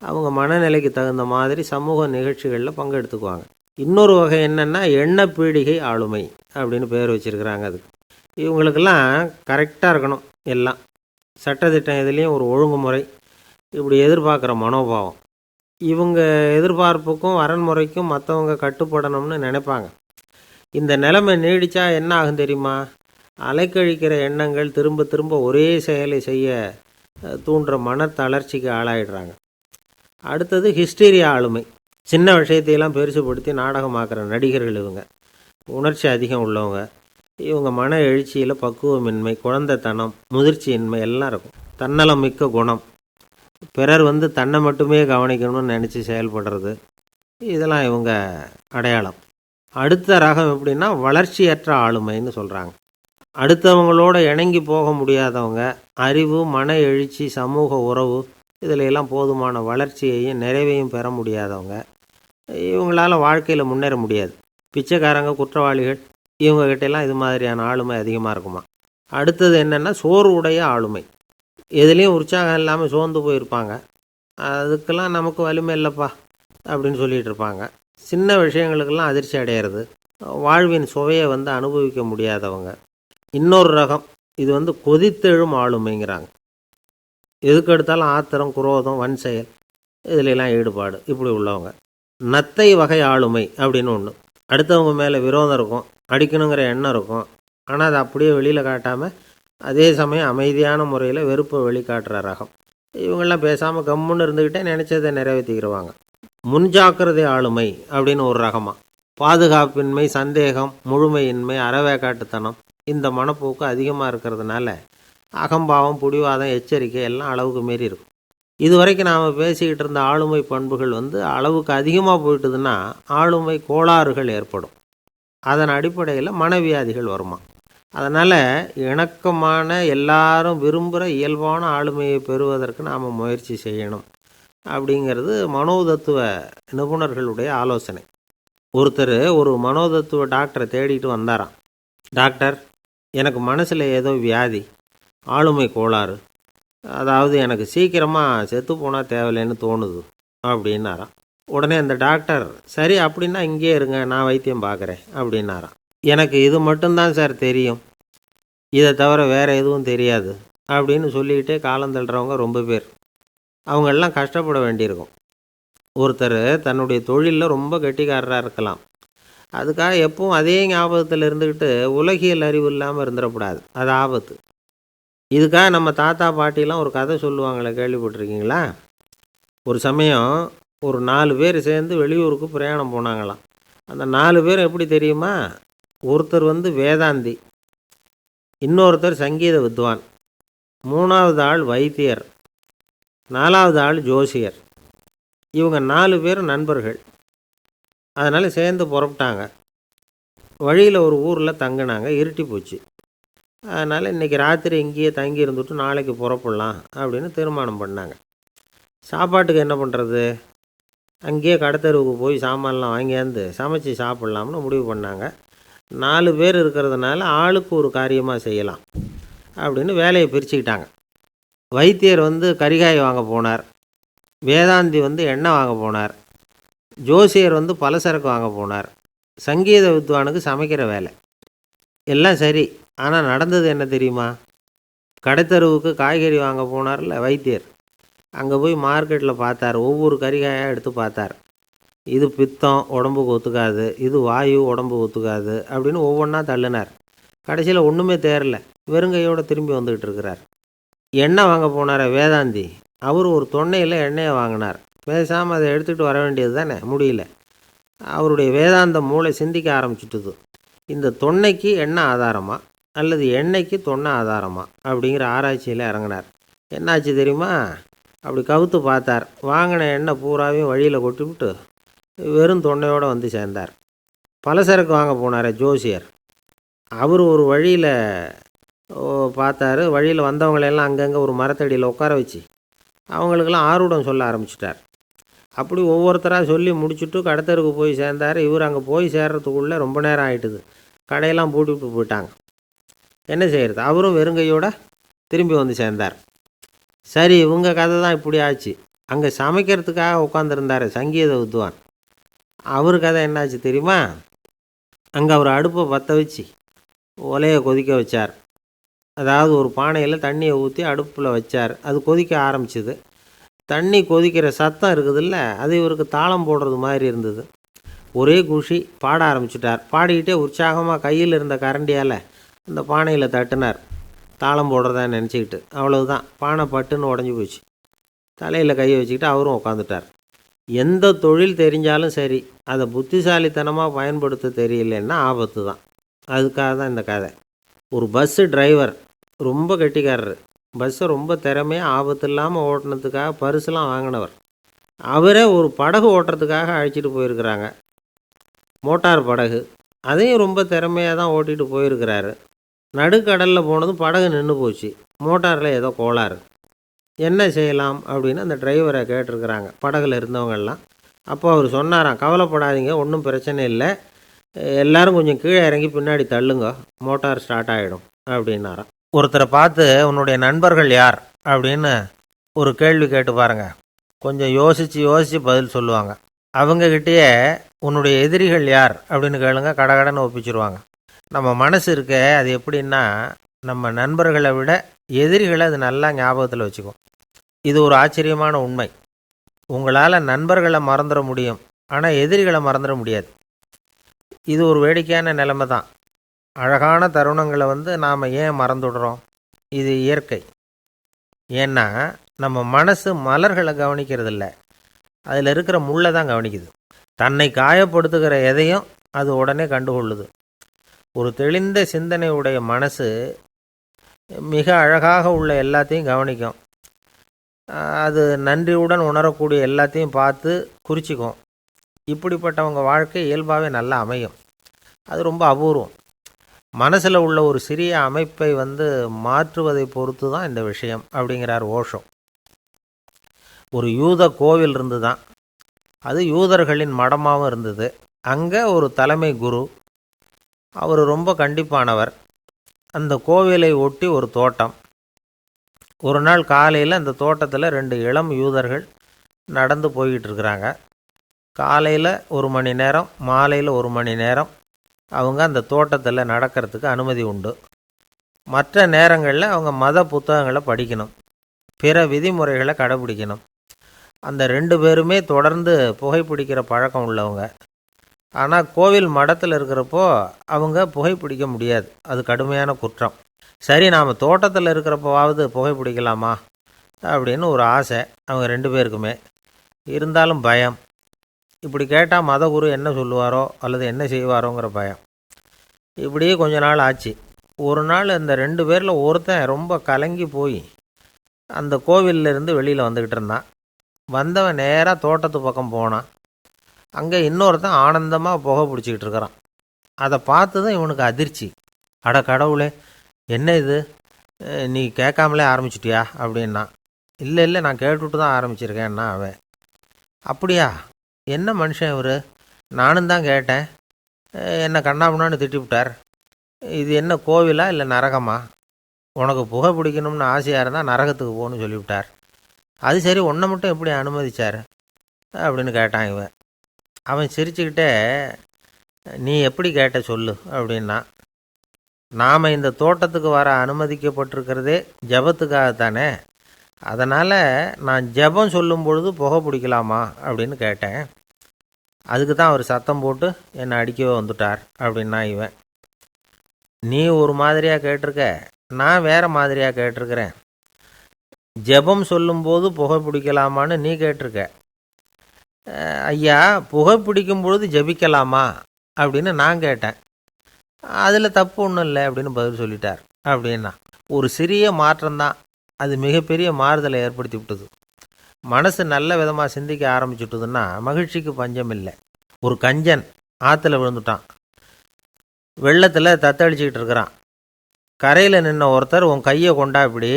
அவங்க மனநிலைக்கு தகுந்த மாதிரி சமூக நிகழ்ச்சிகளில் பங்கெடுத்துக்குவாங்க. இன்னொரு வகை என்னென்னா எண்ணப்பீடிகை ஆளுமை அப்படின்னு பேர் வச்சுருக்கிறாங்க. அதுக்கு இவங்களுக்கெல்லாம் கரெக்டாக இருக்கணும். எல்லாம் சட்டத்திட்டம் எதுலேயும் ஒரு ஒழுங்குமுறை, இப்படி எதிர்பார்க்குற மனோபாவம். இவங்க எதிர்பார்ப்புக்கும் வரன்முறைக்கும் மற்றவங்க கட்டுப்படணும்னு நினைப்பாங்க. இந்த நிலைமை நீடித்தா என்ன ஆகும் தெரியுமா? அலைக்கழிக்கிற எண்ணங்கள் திரும்ப திரும்ப ஒரே செயலை செய்ய தூண்டுற மன தளர்ச்சிக்கு ஆளாயிடுறாங்க. அடுத்தது ஹிஸ்டீரியா ஆளுமை. சின்ன விஷயத்தையெல்லாம் பெருசுப்படுத்தி நாடகமாக்குற நடிகர்கள் இவங்க. உணர்ச்சி அதிகம் உள்ளவங்க. இவங்க மன எழுச்சியில் பக்குவமின்மை, குழந்தைத்தனம், முதிர்ச்சியின்மை எல்லாம் இருக்கும். தன்னலம் மிக்க குணம், பிறர் வந்து தன்னை மட்டுமே கவனிக்கணும்னு நினச்சி செயல்படுறது, இதெல்லாம் இவங்க அடையாளம். அடுத்த ரகம் எப்படின்னா வளர்ச்சியற்ற ஆளுமைன்னு சொல்கிறாங்க. அடுத்தவங்களோட இணங்கி போக முடியாதவங்க, அறிவு, மன எழுச்சி, சமூக உறவு இதில் எல்லாம் போதுமான வளர்ச்சியையும் நிறைவையும் பெற முடியாதவங்க. இவங்களால் வாழ்க்கையில் முன்னேற முடியாது. பிச்சைக்காரங்க, குற்றவாளிகள் இவங்ககிட்டெல்லாம் இது மாதிரியான ஆளுமை அதிகமாக இருக்குமா. அடுத்தது என்னென்னா சோர்வுடைய ஆளுமை. எதுலேயும் உற்சாகம் இல்லாமல் சோர்ந்து போயிருப்பாங்க. அதுக்கெல்லாம் நமக்கு வலிமை இல்லைப்பா அப்படின்னு சொல்லிகிட்டு இருப்பாங்க. சின்ன விஷயங்களுக்கெல்லாம் அதிர்ச்சி அடையிறது, வாழ்வின் சுவையை வந்து அனுபவிக்க முடியாதவங்க. இன்னொரு ரகம், இது வந்து கொதித்தெழும் ஆளுமைங்கிறாங்க. எதுக்கு எடுத்தாலும் ஆத்திரம், குரோதம், வன் செயல் இதிலெல்லாம் ஈடுபாடு, இப்படி உள்ளவங்க. நத்தை வகை ஆளுமை அப்படின்னு ஒன்று. அடுத்தவங்க மேலே விரோதம் இருக்கும், அடிக்கணுங்கிற எண்ணம் இருக்கும். ஆனால் அதை அப்படியே வெளியில் காட்டாமல் அதே சமயம் அமைதியான முறையில் வெறுப்பை வெளிக்காட்டுற ரகம். இவங்கெல்லாம் பேசாமல் கம்முன்னு இருந்துக்கிட்டே நினச்சதை நிறைவேற்றிக்கிடுவாங்க. முன்ஜாக்கிரதை ஆளுமை அப்படின்னு ஒரு ரகமாக பாதுகாப்பின்மை, சந்தேகம், முழுமையின்மை, அறவேக்காட்டுத்தனம் இந்த மனப்போக்கு அதிகமாக இருக்கிறதுனால அகம்பாவம், புடிவாதம், எச்சரிக்கை எல்லாம் அளவுக்கு மீறி இருக்கும். இதுவரைக்கும் நாம் பேசிக்கிட்டு இருந்த ஆளுமை பண்புகள் அளவுக்கு அதிகமாக போயிட்டுதுன்னா ஆளுமை கோளாறுகள் ஏற்படும். அதன் அடிப்படையில் மனவியாதிகள் வருமா. அதனால் இணக்கமான எல்லாரும் விரும்புகிற இயல்பான ஆளுமையை பெறுவதற்கு நாம் முயற்சி செய்யணும் அப்படிங்கிறது மனோதத்துவ நிபுணர்களுடைய ஆலோசனை. ஒருத்தர் ஒரு மனோதத்துவ டாக்டரை தேடிட்டு வந்தாராம். டாக்டர், எனக்கு மனசில் ஏதோ வியாதி, ஆளுமை கோளாறு, அதாவது எனக்கு சீக்கிரமாக செத்து போனால் தேவையில்லைன்னு தோணுது அப்படின்னாராம். உடனே அந்த டாக்டர், சரி அப்படின்னா இங்கே இருங்க, நான் வைத்தியம் பார்க்குறேன் அப்படின்னாராம். எனக்கு இது மட்டும்தான் சார் தெரியும், இதை தவிர வேறு எதுவும் தெரியாது அப்படின்னு சொல்லிக்கிட்டே காலம் தள்ளுறவங்க ரொம்ப பேர். அவங்களெல்லாம் கஷ்டப்பட வேண்டியிருக்கும். ஒருத்தர் தன்னுடைய தொழிலில் ரொம்ப கெட்டிக்காரராக இருக்கலாம். அதுக்காக எப்பவும் அதே ஞாபகத்தில் இருந்துக்கிட்டு உலகியல் அறிவு இல்லாமல் இருந்துடக்கூடாது, அது ஆபத்து. இதுக்காக நம்ம தாத்தா பாட்டிலாம் ஒரு கதை சொல்லுவாங்களே, கேள்விப்பட்டிருக்கீங்களா? ஒரு சமயம் ஒரு 4 பேர் சேர்ந்து வெளியூருக்கு பிரயாணம் போனாங்களாம். அந்த 4 பேர் எப்படி தெரியுமா? ஒருத்தர் வேதாந்தி, இன்னொருத்தர் சங்கீத வித்வான், 3வது ஆள் வைத்தியர், 4வது ஆள் ஜோசியர். இவங்க 4 பேரும் நண்பர்கள். அதனால் சேர்ந்து புறப்பட்டாங்க. வழியில் ஒரு ஊரில் தங்கினாங்க. இருட்டி போச்சு. அதனால் இன்றைக்கி ராத்திரி இங்கேயே தங்கி இருந்துட்டு நாளைக்கு புறப்படலாம் அப்படின்னு தீர்மானம் பண்ணாங்க. சாப்பாட்டுக்கு என்ன பண்ணுறது? அங்கேயே கடத்தெருவுக்கு போய் சாமான்லாம் வாங்கியாந்து சமைச்சு சாப்பிட்லாம்னு முடிவு பண்ணாங்க. 4 பேர் இருக்கிறதுனால ஆளுக்கு ஒரு காரியமாக செய்யலாம் அப்படின்னு வேலையை பிரிச்சுக்கிட்டாங்க. வைத்தியர் கரிகாய் வாங்க போனார், வேதாந்தி எண்ணெய் வாங்க போனார், ஜோசியர் பலசரக்கு வாங்க போனார், சங்கீத வித்வானுக்கு சமைக்கிற வேலை. எல்லாம் சரி, ஆனால் நடந்தது என்ன தெரியுமா? கடைத்தெருவுக்கு காய்கறி வாங்க போனார்ல வைத்தியர், அங்கே போய் மார்க்கெட்டில் பார்த்தார். ஒவ்வொரு கரிகாயாக எடுத்து பார்த்தார். இது பித்தம், உடம்புக்கு ஒத்துக்காது, இது வாயு, உடம்புக்கு ஒத்துக்காது அப்படின்னு ஒவ்வொன்றா தள்ளினார். கடைசியில் ஒன்றுமே தேரல, வெறுங்கையோடு திரும்பி வந்துக்கிட்டு இருக்கிறார். எண்ணெய் வாங்க போனார் வேதாந்தி, அவர் ஒரு தொன்னையில் எண்ணெயை வாங்கினார். பேசாமல் அதை எடுத்துகிட்டு வர வேண்டியது தானே, முடியல. அவருடைய வேதாந்த மூளை சிந்திக்க ஆரம்பிச்சுட்டுது. இந்த தொன்னைக்கு எண்ணெய் ஆதாரமா அல்லது எண்ணெய்க்கு தொன்னை ஆதாரமா அப்படிங்கிற ஆராய்ச்சியில் இறங்கினார். என்னாச்சு தெரியுமா? அப்படி கவுத்து பார்த்தார். வாங்கின எண்ணெய் பூராவையும் வழியில் கொட்டிவிட்டு வெறும் தொன்னையோடு சேர்ந்தார். பலசரக்கு வாங்க போனார் ஜோசியர், அவர் ஒரு வழியில் பார்த்தாரு. வழியில் வந்தவங்களெல்லாம் அங்கங்கே ஒரு மரத்தடியில் உட்கார வச்சு அவங்களுக்கெல்லாம் ஆர்வம் சொல்ல ஆரம்பிச்சிட்டார். அப்படி ஒவ்வொருத்தராக சொல்லி முடிச்சுட்டு கடத்தருக்கு போய் சேர்ந்தார். இவர் அங்கே போய் சேர்றதுக்குள்ளே ரொம்ப நேரம் ஆகிட்டுது. கடையெல்லாம் பூட்டிவிட்டு போயிட்டாங்க. என்ன செய்கிறது? அவரும் வெறுங்கையோடு திரும்பி சேர்ந்தார். சரி, இவங்க கதை தான் இப்படி ஆச்சு. அங்கே சமைக்கிறதுக்காக உட்காந்துருந்தார் சங்கீத வித்வான், அவர் கதை என்னாச்சு தெரியுமா? அங்கே அவர் அடுப்பை பற்ற வச்சு ஒலையை கொதிக்க வச்சார். அதாவது ஒரு பானையில் தண்ணியை ஊற்றி அடுப்பில் வச்சார். அது கொதிக்க ஆரம்பிச்சிது. தண்ணி கொதிக்கிற சத்தம் இருக்குதுல்ல, அது இவருக்கு தாளம் போடுறது மாதிரி இருந்தது. ஒரே குஷி, பாட ஆரம்பிச்சிட்டார். பாடிக்கிட்டே உற்சாகமாக கையில் இருந்த கரண்டியால் அந்த பானையில் தட்டினார், தாளம் போடுறதா நினச்சிக்கிட்டு. அவ்வளவுதான், பானை பட்டுன்னு உடஞ்சி போச்சு. தலையில் கையை வச்சுக்கிட்டு அவரும் உட்காந்துட்டார். எந்த தொழில் தெரிஞ்சாலும் சரி, அதை புத்திசாலித்தனமாக பயன்படுத்த தெரியலன்னா ஆபத்து தான். அதுக்காக தான் இந்த கதை. ஒரு பஸ்ஸு டிரைவர் ரொம்ப கெட்டிக்காரர். பஸ்ஸை ரொம்ப திறமையாக ஆபத்து இல்லாமல் ஓட்டினதுக்காக பரிசுலாம் வாங்கினவர். அவரே ஒரு படகு ஓட்டுறதுக்காக அழைச்சிட்டு போயிருக்கிறாங்க, மோட்டார் படகு. அதையும் ரொம்ப திறமையாக தான் ஓட்டிகிட்டு போயிருக்கிறாரு. நடுக்கடலில் போனதும் படகு நின்று போச்சு. மோட்டாரில் ஏதோ கோளாறு. என்ன செய்யலாம் அப்படின்னு அந்த டிரைவரை கேட்டிருக்கிறாங்க படகுல இருந்தவங்கெல்லாம். அப்போ அவர் சொன்னாராம், கவலைப்படாதீங்க, ஒன்றும் பிரச்சனை இல்லை, எல்லோரும் கொஞ்சம் கீழே இறங்கி பின்னாடி தள்ளுங்க, மோட்டார் ஸ்டார்ட் ஆகிடும் அப்படின்னாராம். ஒருத்தரை பார்த்து உன்னுடைய நண்பர்கள் யார் அப்படின்னு ஒரு கேள்வி கேட்டு பாருங்கள். கொஞ்சம் யோசித்து பதில் சொல்லுவாங்க. அவங்கக்கிட்டேயே உன்னுடைய எதிரிகள் யார் அப்படின்னு கேளுங்க, கடகடன்னு ஒப்பிச்சிருவாங்க. நம்ம மனசு இருக்க, அது எப்படின்னா நம்ம நண்பர்களை விட எதிரிகளை அது நல்லா ஞாபகத்தில் வச்சுக்கும். இது ஒரு ஆச்சரியமான உண்மை. உங்களால் நண்பர்களை மறந்துட முடியும், ஆனால் எதிரிகளை மறந்துட முடியாது. இது ஒரு வேடிக்கையான நிலைமை தான். அழகான தருணங்களை நாம் ஏன் மறந்துடுறோம்? இது இயற்கை. ஏன்னா நம்ம மனசு மலர்களை கவனிக்கிறதில்ல, அதில் இருக்கிற முள்ளை தான் கவனிக்குது. தன்னை காயப்படுத்துகிற எதையும் அது உடனே கண்டுகொள்ளுது. ஒரு தெளிந்த சிந்தனை உடைய மனசு மிக அழகாக உள்ள எல்லாத்தையும் கவனிக்கும். அது நன்றியுடன் உணரக்கூடிய எல்லாத்தையும் பார்த்து குறிச்சிக்கும். இப்படிப்பட்டவங்க வாழ்க்கை இயல்பாகவே நல்லா அமையும். அது ரொம்ப அபூர்வம். மனசில் உள்ள ஒரு சிறிய அமைப்பை மாற்றுவதை பொறுத்து தான் இந்த விஷயம் அப்படிங்கிறார் ஓஷோ. ஒரு யூத கோவில் இருந்து தான், அது யூதர்களின் மடமாகவும் இருந்தது. அங்கே ஒரு தலைமை குரு, அவர் ரொம்ப கண்டிப்பானவர். அந்த கோவிலை ஒட்டி ஒரு தோட்டம். ஒரு நாள் காலையில் அந்த தோட்டத்தில் 2 இளம் யூதர்கள் நடந்து போய்கிட்டு இருக்கிறாங்க. காலையில் 1 மணி நேரம், மாலையில் 1 மணி நேரம் அவங்க அந்த தோட்டத்தில் நடக்கிறதுக்கு அனுமதி உண்டு. மற்ற நேரங்களில் அவங்க மத புத்தகங்களை படிக்கணும், பிற விதிமுறைகளை கடைபிடிக்கணும். அந்த 2 பேருமே தொடர்ந்து புகைப்பிடிக்கிற பழக்கம் உள்ளவங்க. ஆனால் கோவில் மடத்தில் இருக்கிறப்போ அவங்க புகைப்பிடிக்க முடியாது, அது கடுமையான குற்றம். சரி, நாம் தோட்டத்தில் இருக்கிறப்போவாவது புகைப்பிடிக்கலாமா அப்படின்னு ஒரு ஆசை அவங்க 2 பேருக்குமே. இருந்தாலும் பயம். இப்படி கேட்டால் மதகுரு என்ன சொல்லுவாரோ அல்லது என்ன செய்வாரோங்கிற பயம். இப்படியே கொஞ்ச நாள் ஆச்சு. ஒரு நாள் இந்த 2 பேரில் ஒருத்தன் ரொம்ப கலங்கி போய் அந்த கோவிலிருந்து வெளியில் வந்துக்கிட்டு இருந்தான். வந்தவன் நேராக தோட்டத்து பக்கம் போனான். அங்கே இன்னொருத்தன் ஆனந்தமாக புகை பிடிச்சிக்கிட்டு இருக்கிறான். அதை பார்த்து தான் இவனுக்கு அதிர்ச்சி. அட கடவுளே, என்ன இது, நீ கேட்காமலே ஆரம்பிச்சிட்டியா அப்படின்னா. இல்லை நான் கேட்டுவிட்டு தான் ஆரம்பிச்சிருக்கேன்னா அவன். அப்படியா, என்ன மனுஷன் இவர், நானும் தான் கேட்டேன், என்னை கண்ணாமுன்னான்னு திட்டிவிட்டார். இது என்ன கோவிலா இல்லை நரகமா? உனக்கு புகை பிடிக்கணும்னு ஆசையாக இருந்தால் நரகத்துக்கு போகணும்னு சொல்லிவிட்டார். அது சரி, உன்னை மட்டும் எப்படி அனுமதிச்சார் அப்படின்னு கேட்டான் இவன். அவன் சிரிச்சுக்கிட்டே, நீ எப்படி கேட்ட சொல்லு அப்படின்னா. நாம் இந்த தோட்டத்துக்கு வர அனுமதிக்கப்பட்டிருக்கிறதே ஜபத்துக்காகத்தானே, அதனால் நான் ஜபம் சொல்லும் பொழுது புகை பிடிக்கலாமா அப்படின்னு கேட்டேன். அதுக்கு தான் அவர் சத்தம் போட்டு என்னை அடிக்கவே வந்துட்டார் அப்படின்னா இவன். நீ ஒரு மாதிரியாக கேட்டிருக்க, நான் வேறு மாதிரியாக கேட்டிருக்கிறேன். ஜெபம் சொல்லும்போது புகை பிடிக்கலாமான்னு நீ கேட்டிருக்க. ஐயா, புகை பிடிக்கும் பொழுது ஜபிக்கலாமா அப்படின்னு நான் கேட்டேன். அதில் தப்பு ஒன்றும் இல்லை அப்படின்னு பதில் சொல்லிட்டார் அப்படின்னா. ஒரு சிறிய மாற்றம்தான் அது மிகப்பெரிய மாறுதலை ஏற்படுத்தி விட்டது. மனசு நல்ல விதமாக சிந்திக்க ஆரம்பிச்சுட்டுதுன்னா மகிழ்ச்சிக்கு பஞ்சம் இல்லை. ஒரு கஞ்சன் ஆற்றுல விழுந்துட்டான். வெள்ளத்தில் தத்தளிச்சிக்கிட்டு இருக்கிறான். கரையில் நின்ன ஒருத்தர், உன் கையை கொண்டா இப்படி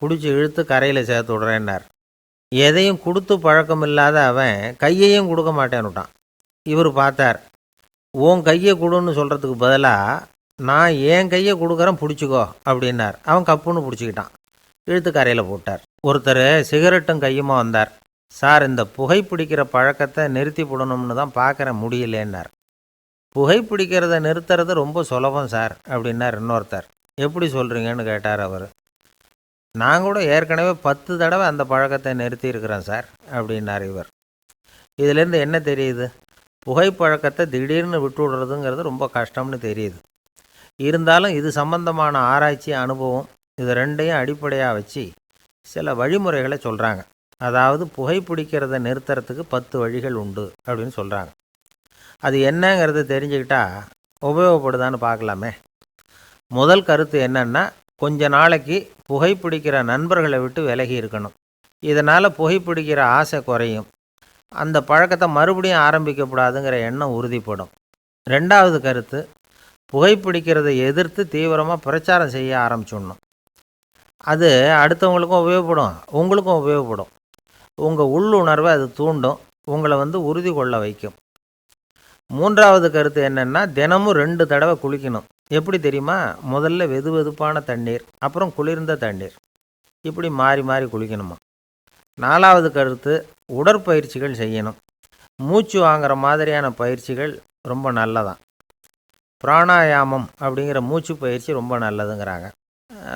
பிடிச்சி இழுத்து கரையில் சேர்த்து விடுறேன்னார். எதையும் கொடுத்து பழக்கம் இல்லாத அவன் கையையும் கொடுக்க மாட்டேன்னுட்டான். இவர் பார்த்தார். உன் கையை கொடுன்னு சொல்கிறதுக்கு பதிலாக நான் என் கையை கொடுக்குறேன் பிடிச்சிக்கோ அப்படின்னார். அவன் கப்புன்னு பிடிச்சிக்கிட்டான், இழுத்து கரையில் போட்டார். ஒருத்தர் சிகரெட்டும் கையுமா வந்தார். சார், இந்த புகைப்பிடிக்கிற பழக்கத்தை நிறுத்தி போடணும்னு தான் பார்க்குறேன், முடியலேன்னார். புகைப்பிடிக்கிறத நிறுத்துறது ரொம்ப சுலபம் சார் அப்படின்னார் இன்னொருத்தர். எப்படி சொல்கிறீங்கன்னு கேட்டார் அவர். நான் கூட ஏற்கனவே 10 தடவை அந்த பழக்கத்தை நிறுத்தி இருக்கிறேன் சார் அப்படின்னார் இவர். இதிலேருந்து என்ன தெரியுது? புகைப்பழக்கத்தை திடீர்னு விட்டு விடுறதுங்கிறது ரொம்ப கஷ்டம்னு தெரியுது. இருந்தாலும் இது சம்பந்தமான ஆராய்ச்சி, அனுபவம், இது 2ஐயும் அடிப்படையாக வச்சு சில வழிமுறைகளை சொல்கிறாங்க. அதாவது புகைப்பிடிக்கிறத நிறுத்துறதுக்கு 10 வழிகள் உண்டு அப்படின்னு சொல்கிறாங்க. அது என்னங்கிறத தெரிஞ்சுக்கிட்டா உபயோகப்படுதான்னு பார்க்கலாமே. முதல் கருத்து என்னன்னா, கொஞ்ச நாளைக்கு புகைப்பிடிக்கிற நண்பர்களை விட்டு விலகி இருக்கணும். இதனால் புகைப்பிடிக்கிற ஆசை குறையும். அந்த பழக்கத்தை மறுபடியும் ஆரம்பிக்கப்படாதுங்கிற எண்ணம் உறுதிப்படும். 2வது கருத்து, புகைப்பிடிக்கிறதை எதிர்த்து தீவிரமாக பிரச்சாரம் செய்ய ஆரம்பிச்சிடணும். அது அடுத்தவங்களுக்கும் உபயோகப்படும், உங்களுக்கும் உபயோகப்படும். உங்கள் உள்ளுணர்வை அது தூண்டும், உங்களை உறுதி கொள்ள வைக்கும். 3வது கருத்து என்னென்னா, தினமும் 2 தடவை குளிக்கணும். எப்படி தெரியுமா? முதல்ல வெது வெதுப்பான தண்ணீர், அப்புறம் குளிர்ந்த தண்ணீர், இப்படி மாறி மாறி குளிக்கணுமா. 4வது கருத்து, உடற்பயிற்சிகள் செய்யணும். மூச்சு வாங்குற மாதிரியான பயிற்சிகள் ரொம்ப நல்லதான். பிராணாயாமம் அப்படிங்கிற மூச்சு பயிற்சி ரொம்ப நல்லதுங்கிறாங்க.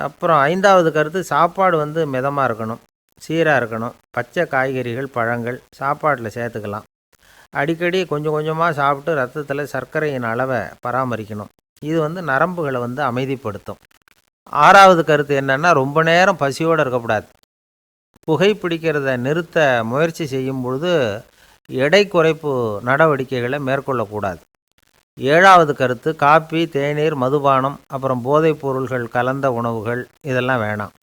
அப்புறம் 5வது கருத்து, சாப்பாடு மிதமாக இருக்கணும், சீராக இருக்கணும். பச்சை காய்கறிகள், பழங்கள் சாப்பாட்டில் சேர்த்துக்கலாம். அடிக்கடி கொஞ்சம் கொஞ்சமாக சாப்பிட்டு ரத்தத்தில் சர்க்கரையின் அளவை பராமரிக்கணும். இது நரம்புகளை அமைதிப்படுத்தும். 6வது கருத்து என்னென்னா, ரொம்ப நேரம் பசியோடு இருக்கக்கூடாது. புகைப்பிடிக்கிறத நிறுத்த முயற்சி செய்யும் பொழுது எடை குறைப்பு நடவடிக்கைகளை மேற்கொள்ளக்கூடாது. 7வது கருத்து, காப்பி, தேநீர், மதுபானம், அப்புறம் போதைப் பொருள்கள் கலந்த உணவுகள் இதெல்லாம் வேணாம்.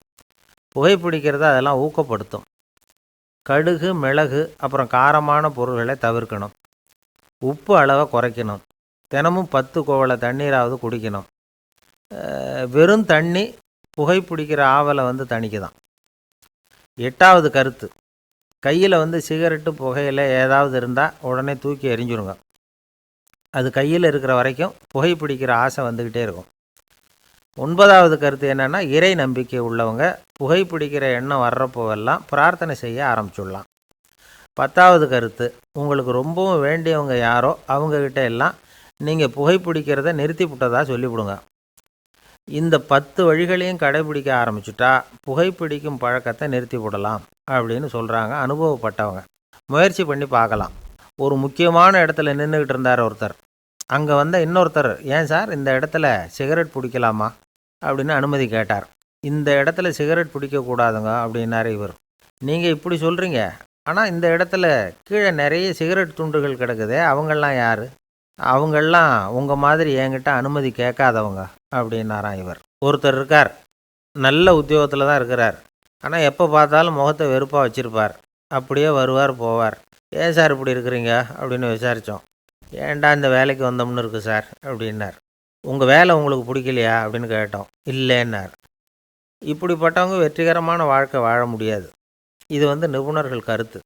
புகைப்பிடிக்கிறத அதெல்லாம் ஊக்கப்படுத்தும். கடுகு, மிளகு, அப்புறம் காரமான பொருள்களை தவிர்க்கணும். உப்பு அளவை குறைக்கணும். தினமும் 10 குவளை தண்ணீராவது குடிக்கணும். வெறும் தண்ணி புகைப்பிடிக்கிற ஆவலை தணிக்குதான். 8வது கருத்து, கையில் சிகரெட்டு, புகையில ஏதாவது இருந்தால் உடனே தூக்கி எறிஞ்சிருங்க. அது கையில் இருக்கிற வரைக்கும் புகைப்பிடிக்கிற ஆசை வந்துக்கிட்டே இருக்கும். 9வது கருத்து என்னென்னா, இறை நம்பிக்கை உள்ளவங்க புகைப்பிடிக்கிற எண்ணம் வர்றப்போவெல்லாம் பிரார்த்தனை செய்ய ஆரம்பிச்சுடலாம். 10வது கருத்து, உங்களுக்கு ரொம்பவும் வேண்டியவங்க யாரோ அவங்கக்கிட்ட எல்லாம் நீங்கள் புகைப்பிடிக்கிறத நிறுத்தி விட்டதா சொல்லிவிடுங்க. இந்த 10 வழிகளையும் கடைபிடிக்க ஆரம்பிச்சுட்டா புகைப்பிடிக்கும் பழக்கத்தை நிறுத்தி விடலாம் அப்படின்னு சொல்கிறாங்க அனுபவப்பட்டவங்க. முயற்சி பண்ணி பார்க்கலாம். ஒரு முக்கியமான இடத்துல நின்றுக்கிட்டு இருந்தார் ஒருத்தர். அங்கே இன்னொருத்தர், ஏன் சார் இந்த இடத்துல சிகரெட் பிடிக்கலாமா அப்படின்னு அனுமதி கேட்டார். இந்த இடத்துல சிகரெட் பிடிக்கக்கூடாதுங்க அப்படின்னாரு இவர். நீங்கள் இப்படி சொல்கிறீங்க, ஆனால் இந்த இடத்துல கீழே நிறைய சிகரெட் துண்டுகள் கிடக்குதே, அவங்கெல்லாம் யார்? அவங்கெல்லாம் உங்கள் மாதிரி என்கிட்ட அனுமதி கேட்காதவங்க அப்படின்னாராம் இவர். ஒருத்தர் இருக்கார், நல்ல உத்தியோகத்தில் தான் இருக்கிறார். ஆனால் எப்போ பார்த்தாலும் முகத்தை வெறுப்பாக வச்சுருப்பார். அப்படியே வருவார் போவார். ஏன் சார் இப்படி இருக்கிறீங்க அப்படின்னு விசாரித்தோம். ஏன்டா இந்த வேலைக்கு வந்தோம்னு இருக்குது சார் அப்படின்னார். உங்கள் வேலை உங்களுக்கு பிடிக்கலையா அப்படின்னு கேட்டோம். இல்லைன்னார். இப்படிப்பட்டவங்க வெற்றிகரமான வாழ்க்கை வாழ முடியாது. இது நிபுணர்கள் கருத்து.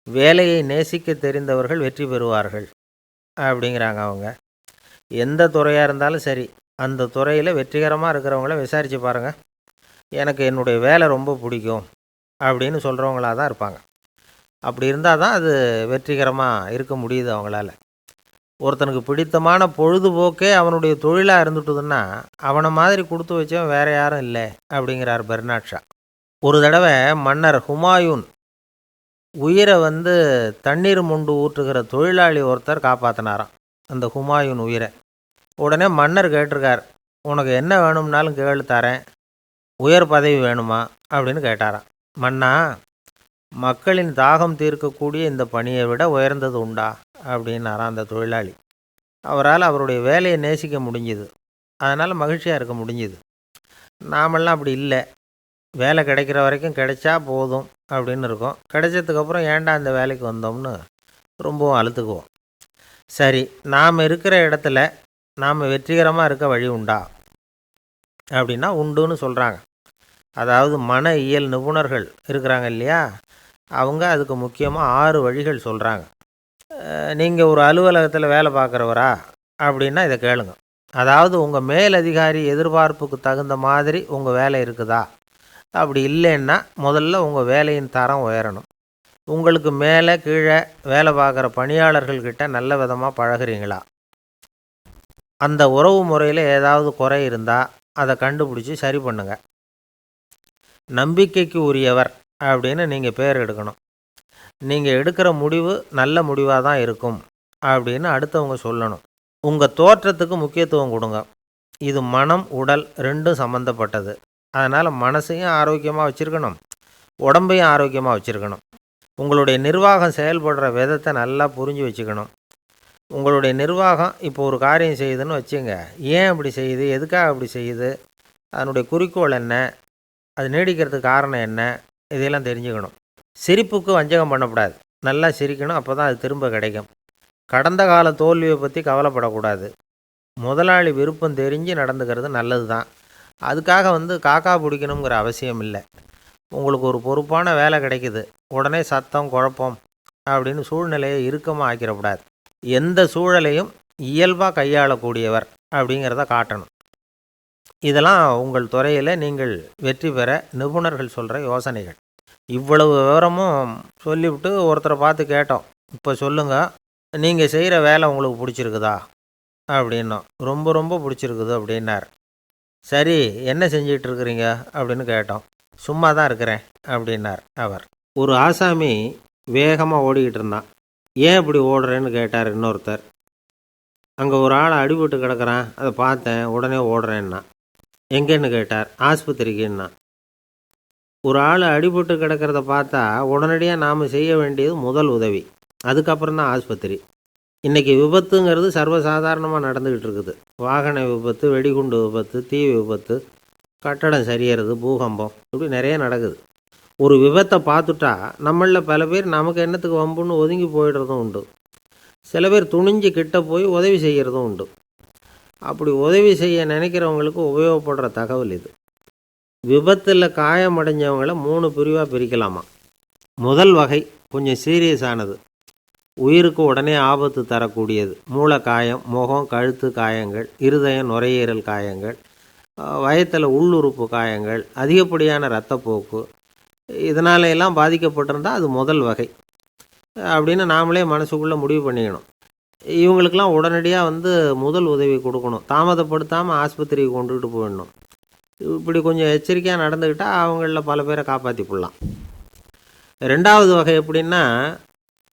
வேலையை நேசிக்க தெரிந்தவர்கள் வெற்றி பெறுவார்கள் அப்படிங்கிறாங்க அவங்க. எந்த துறையாக இருந்தாலும் சரி, அந்த துறையில் வெற்றிகரமாக இருக்கிறவங்கள விசாரித்து பாருங்கள். எனக்கு என்னுடைய வேலை ரொம்ப பிடிக்கும் அப்படின்னு சொல்கிறவங்களாக தான் இருப்பாங்க. அப்படி இருந்தால் தான் அது வெற்றிகரமாக இருக்க முடியுது அவங்களால. ஒருத்தனுக்கு பிடித்தமான பொழுதுபோக்கே அவனுடைய தொழிலாக இருந்துட்டுதுன்னா அவனை மாதிரி கொடுத்து வச்சவன் வேறு யாரும் இல்லை அப்படிங்கிறார் பெர்னாட் ஷா. ஒரு தடவை மன்னர் ஹுமாயூன் உயிரை தண்ணீர் மொண்டு ஊற்றுகிற தொழிலாளி ஒருத்தர் காப்பாற்றினாராம் அந்த ஹுமாயூன் உயிரை. உடனே மன்னர் கேட்டிருக்கார், உனக்கு என்ன வேணும்னாலும் கேளு தரேன், உயர் பதவி வேணுமா அப்படின்னு கேட்டாராம். மன்னா, மக்களின் தாகம் தீர்க்கக்கூடிய இந்த பணியை விட உயர்ந்தது உண்டா அப்படின்னாராம் அந்த தொழிலாளி. அவரால் அவருடைய வேலையை நேசிக்க முடிஞ்சுது. அதனால் மகிழ்ச்சியாக இருக்க முடிஞ்சுது. நாமெல்லாம் அப்படி இல்லை. வேலை கிடைக்கிற வரைக்கும் கிடைச்சா போதும் அப்படின்னு இருக்கோம். கிடைச்சதுக்கப்புறம் ஏன்டா இந்த வேலைக்கு வந்தோம்னு ரொம்பவும் அழுத்துக்குவோம். சரி, நாம் இருக்கிற இடத்துல நாம் வெற்றிகரமாக இருக்க வழி உண்டா அப்படின்னா உண்டுன்னு சொல்கிறாங்க. அதாவது மன இயல் நிபுணர்கள் இருக்கிறாங்க இல்லையா, அவங்க அதுக்கு முக்கியமாக 6 வழிகள் சொல்கிறாங்க. நீங்கள் ஒரு அலுவலகத்தில் வேலை பார்க்குறவரா அப்படின்னா இதை கேளுங்க. அதாவது உங்கள் மேலதிகாரி எதிர்பார்ப்புக்கு தகுந்த மாதிரி உங்கள் வேலை இருக்குதா? அப்படி இல்லைன்னா முதல்ல உங்கள் வேலையின் தரம் உயரணும். உங்களுக்கு மேலே கீழே வேலை பார்க்குற பணியாளர்கள்கிட்ட நல்ல விதமாக பழகுறீங்களா? அந்த உறவு முறையில் ஏதாவது குறை இருந்தால் அதை கண்டுபிடிச்சி சரி பண்ணுங்க. நம்பிக்கைக்கு உரியவர் அப்படின்னு நீங்கள் பேர் எடுக்கணும். நீங்கள் எடுக்கிற முடிவு நல்ல முடிவாக தான் இருக்கும் அப்படின்னு அடுத்தவங்க சொல்லணும். உங்கள் தோற்றத்துக்கு முக்கியத்துவம் கொடுங்க. இது மனம், உடல் ரெண்டும் சம்மந்தப்பட்டது. அதனால் மனசையும் ஆரோக்கியமாக வச்சுருக்கணும், உடம்பையும் ஆரோக்கியமாக வச்சுருக்கணும். உங்களுடைய நிர்வாகம் செயல்படுற விதத்தை நல்லா புரிஞ்சு வச்சுக்கணும். உங்களுடைய நிர்வாகம் இப்போ ஒரு காரியம் செய்யுதுன்னு வச்சுங்க, ஏன் அப்படி செய்யுது, எதுக்காக அப்படி செய்யுது, அதனுடைய குறிக்கோள் என்ன, அது நீடிக்கிறதுக்கு காரணம் என்ன, இதையெல்லாம் தெரிஞ்சுக்கணும். சிரிப்புக்கு வஞ்சகம் பண்ணக்கூடாது. நல்லா சிரிக்கணும், அப்போ தான் அது திரும்ப கிடைக்கும். கடந்த கால தோல்வியை பற்றி கவலைப்படக்கூடாது. முதலாளி விருப்பம் தெரிஞ்சு நடந்துக்கிறது நல்லது தான். அதுக்காக காக்கா பிடிக்கணுங்கிற அவசியம் இல்லை. உங்களுக்கு ஒரு பொறுப்பான வேலை கிடைக்குது, உடனே சத்தம் குழப்பம் அப்படின்னு சூழ்நிலையை இறுக்கமாக ஆக்கிடக்கூடாது. எந்த சூழலையும் இயல்பாக கையாளக்கூடியவர் அப்படிங்கிறத காட்டணும். இதெல்லாம் உங்கள் துறையில் நீங்கள் வெற்றி பெற நிபுணர்கள் சொல்கிற யோசனைகள். இவ்வளவு விவரமும் சொல்லிவிட்டு ஒருத்தரை பார்த்து கேட்டோம், இப்போ சொல்லுங்கள், நீங்கள் செய்கிற வேலை உங்களுக்கு பிடிச்சிருக்குதா அப்படின்னோம். ரொம்ப ரொம்ப பிடிச்சிருக்குது அப்படின்னார். சரி, என்ன செஞ்சிகிட்டு இருக்கிறீங்க அப்படின்னு கேட்டோம். சும்மா தான் இருக்கிறேன் அப்படின்னார் அவர். ஒரு ஆசாமி வேகமாக ஓடிக்கிட்டு இருந்தான். ஏன் இப்படி ஓடுறேன்னு கேட்டார் இன்னொருத்தர். அங்கே ஒரு ஆள் அடிபட்டு கிடக்கிறான், அதை பார்த்தேன், உடனே ஓடுறேன்னா. எங்கேன்னு கேட்டார். ஆஸ்பத்திரிக்குன்னா. ஒரு ஆள் அடிபட்டு கிடக்கிறத பார்த்தா உடனடியாக நாம் செய்ய வேண்டியது முதல் உதவி, அதுக்கப்புறம் தான் ஆஸ்பத்திரி. இன்றைக்கி விபத்துங்கிறது சர்வசாதாரணமாக நடந்துக்கிட்டு இருக்குது. வாகன விபத்து, வெடிகுண்டு விபத்து, தீ விபத்து, கட்டடம் சரியறது, பூகம்பம், இப்படி நிறைய நடக்குது. ஒரு விபத்தை பார்த்துட்டா நம்மளில் பல பேர் நமக்கு என்னத்துக்கு வம்புன்னு ஒதுங்கி போயிடுறதும் உண்டு. சில பேர் துணிஞ்சு கிட்ட போய் உதவி செய்கிறதும் உண்டு. அப்படி உதவி செய்ய நினைக்கிறவங்களுக்கு உபயோகப்படுற தகவல் இது. விபத்தில் காயமடைஞ்சவங்களை 3 பிரிவாக பிரிக்கலாமா. முதல் வகை கொஞ்சம் சீரியஸானது, உயிருக்கு உடனே ஆபத்து தரக்கூடியது. மூளை காயம், முகம், கழுத்து காயங்கள், இருதயம், நுரையீரல் காயங்கள், வயத்தில் உள்ளுறுப்பு காயங்கள், அதிகப்படியான இரத்தப்போக்கு, இதனால எல்லாம் பாதிக்கப்பட்டிருந்தால் அது முதல் வகை அப்படின்னு நாமளே மனசுக்குள்ளே முடிவு பண்ணிக்கணும். இவங்களுக்கெல்லாம் உடனடியாக முதல் உதவி கொடுக்கணும். தாமதப்படுத்தாமல் ஆஸ்பத்திரிக்கு கொண்டுகிட்டு போயிடணும். இப்படி கொஞ்சம் எச்சரிக்கையாக நடந்துக்கிட்டால் அவங்களில் பல பேரை காப்பாற்றி போடலாம். 2வது வகை எப்படின்னா,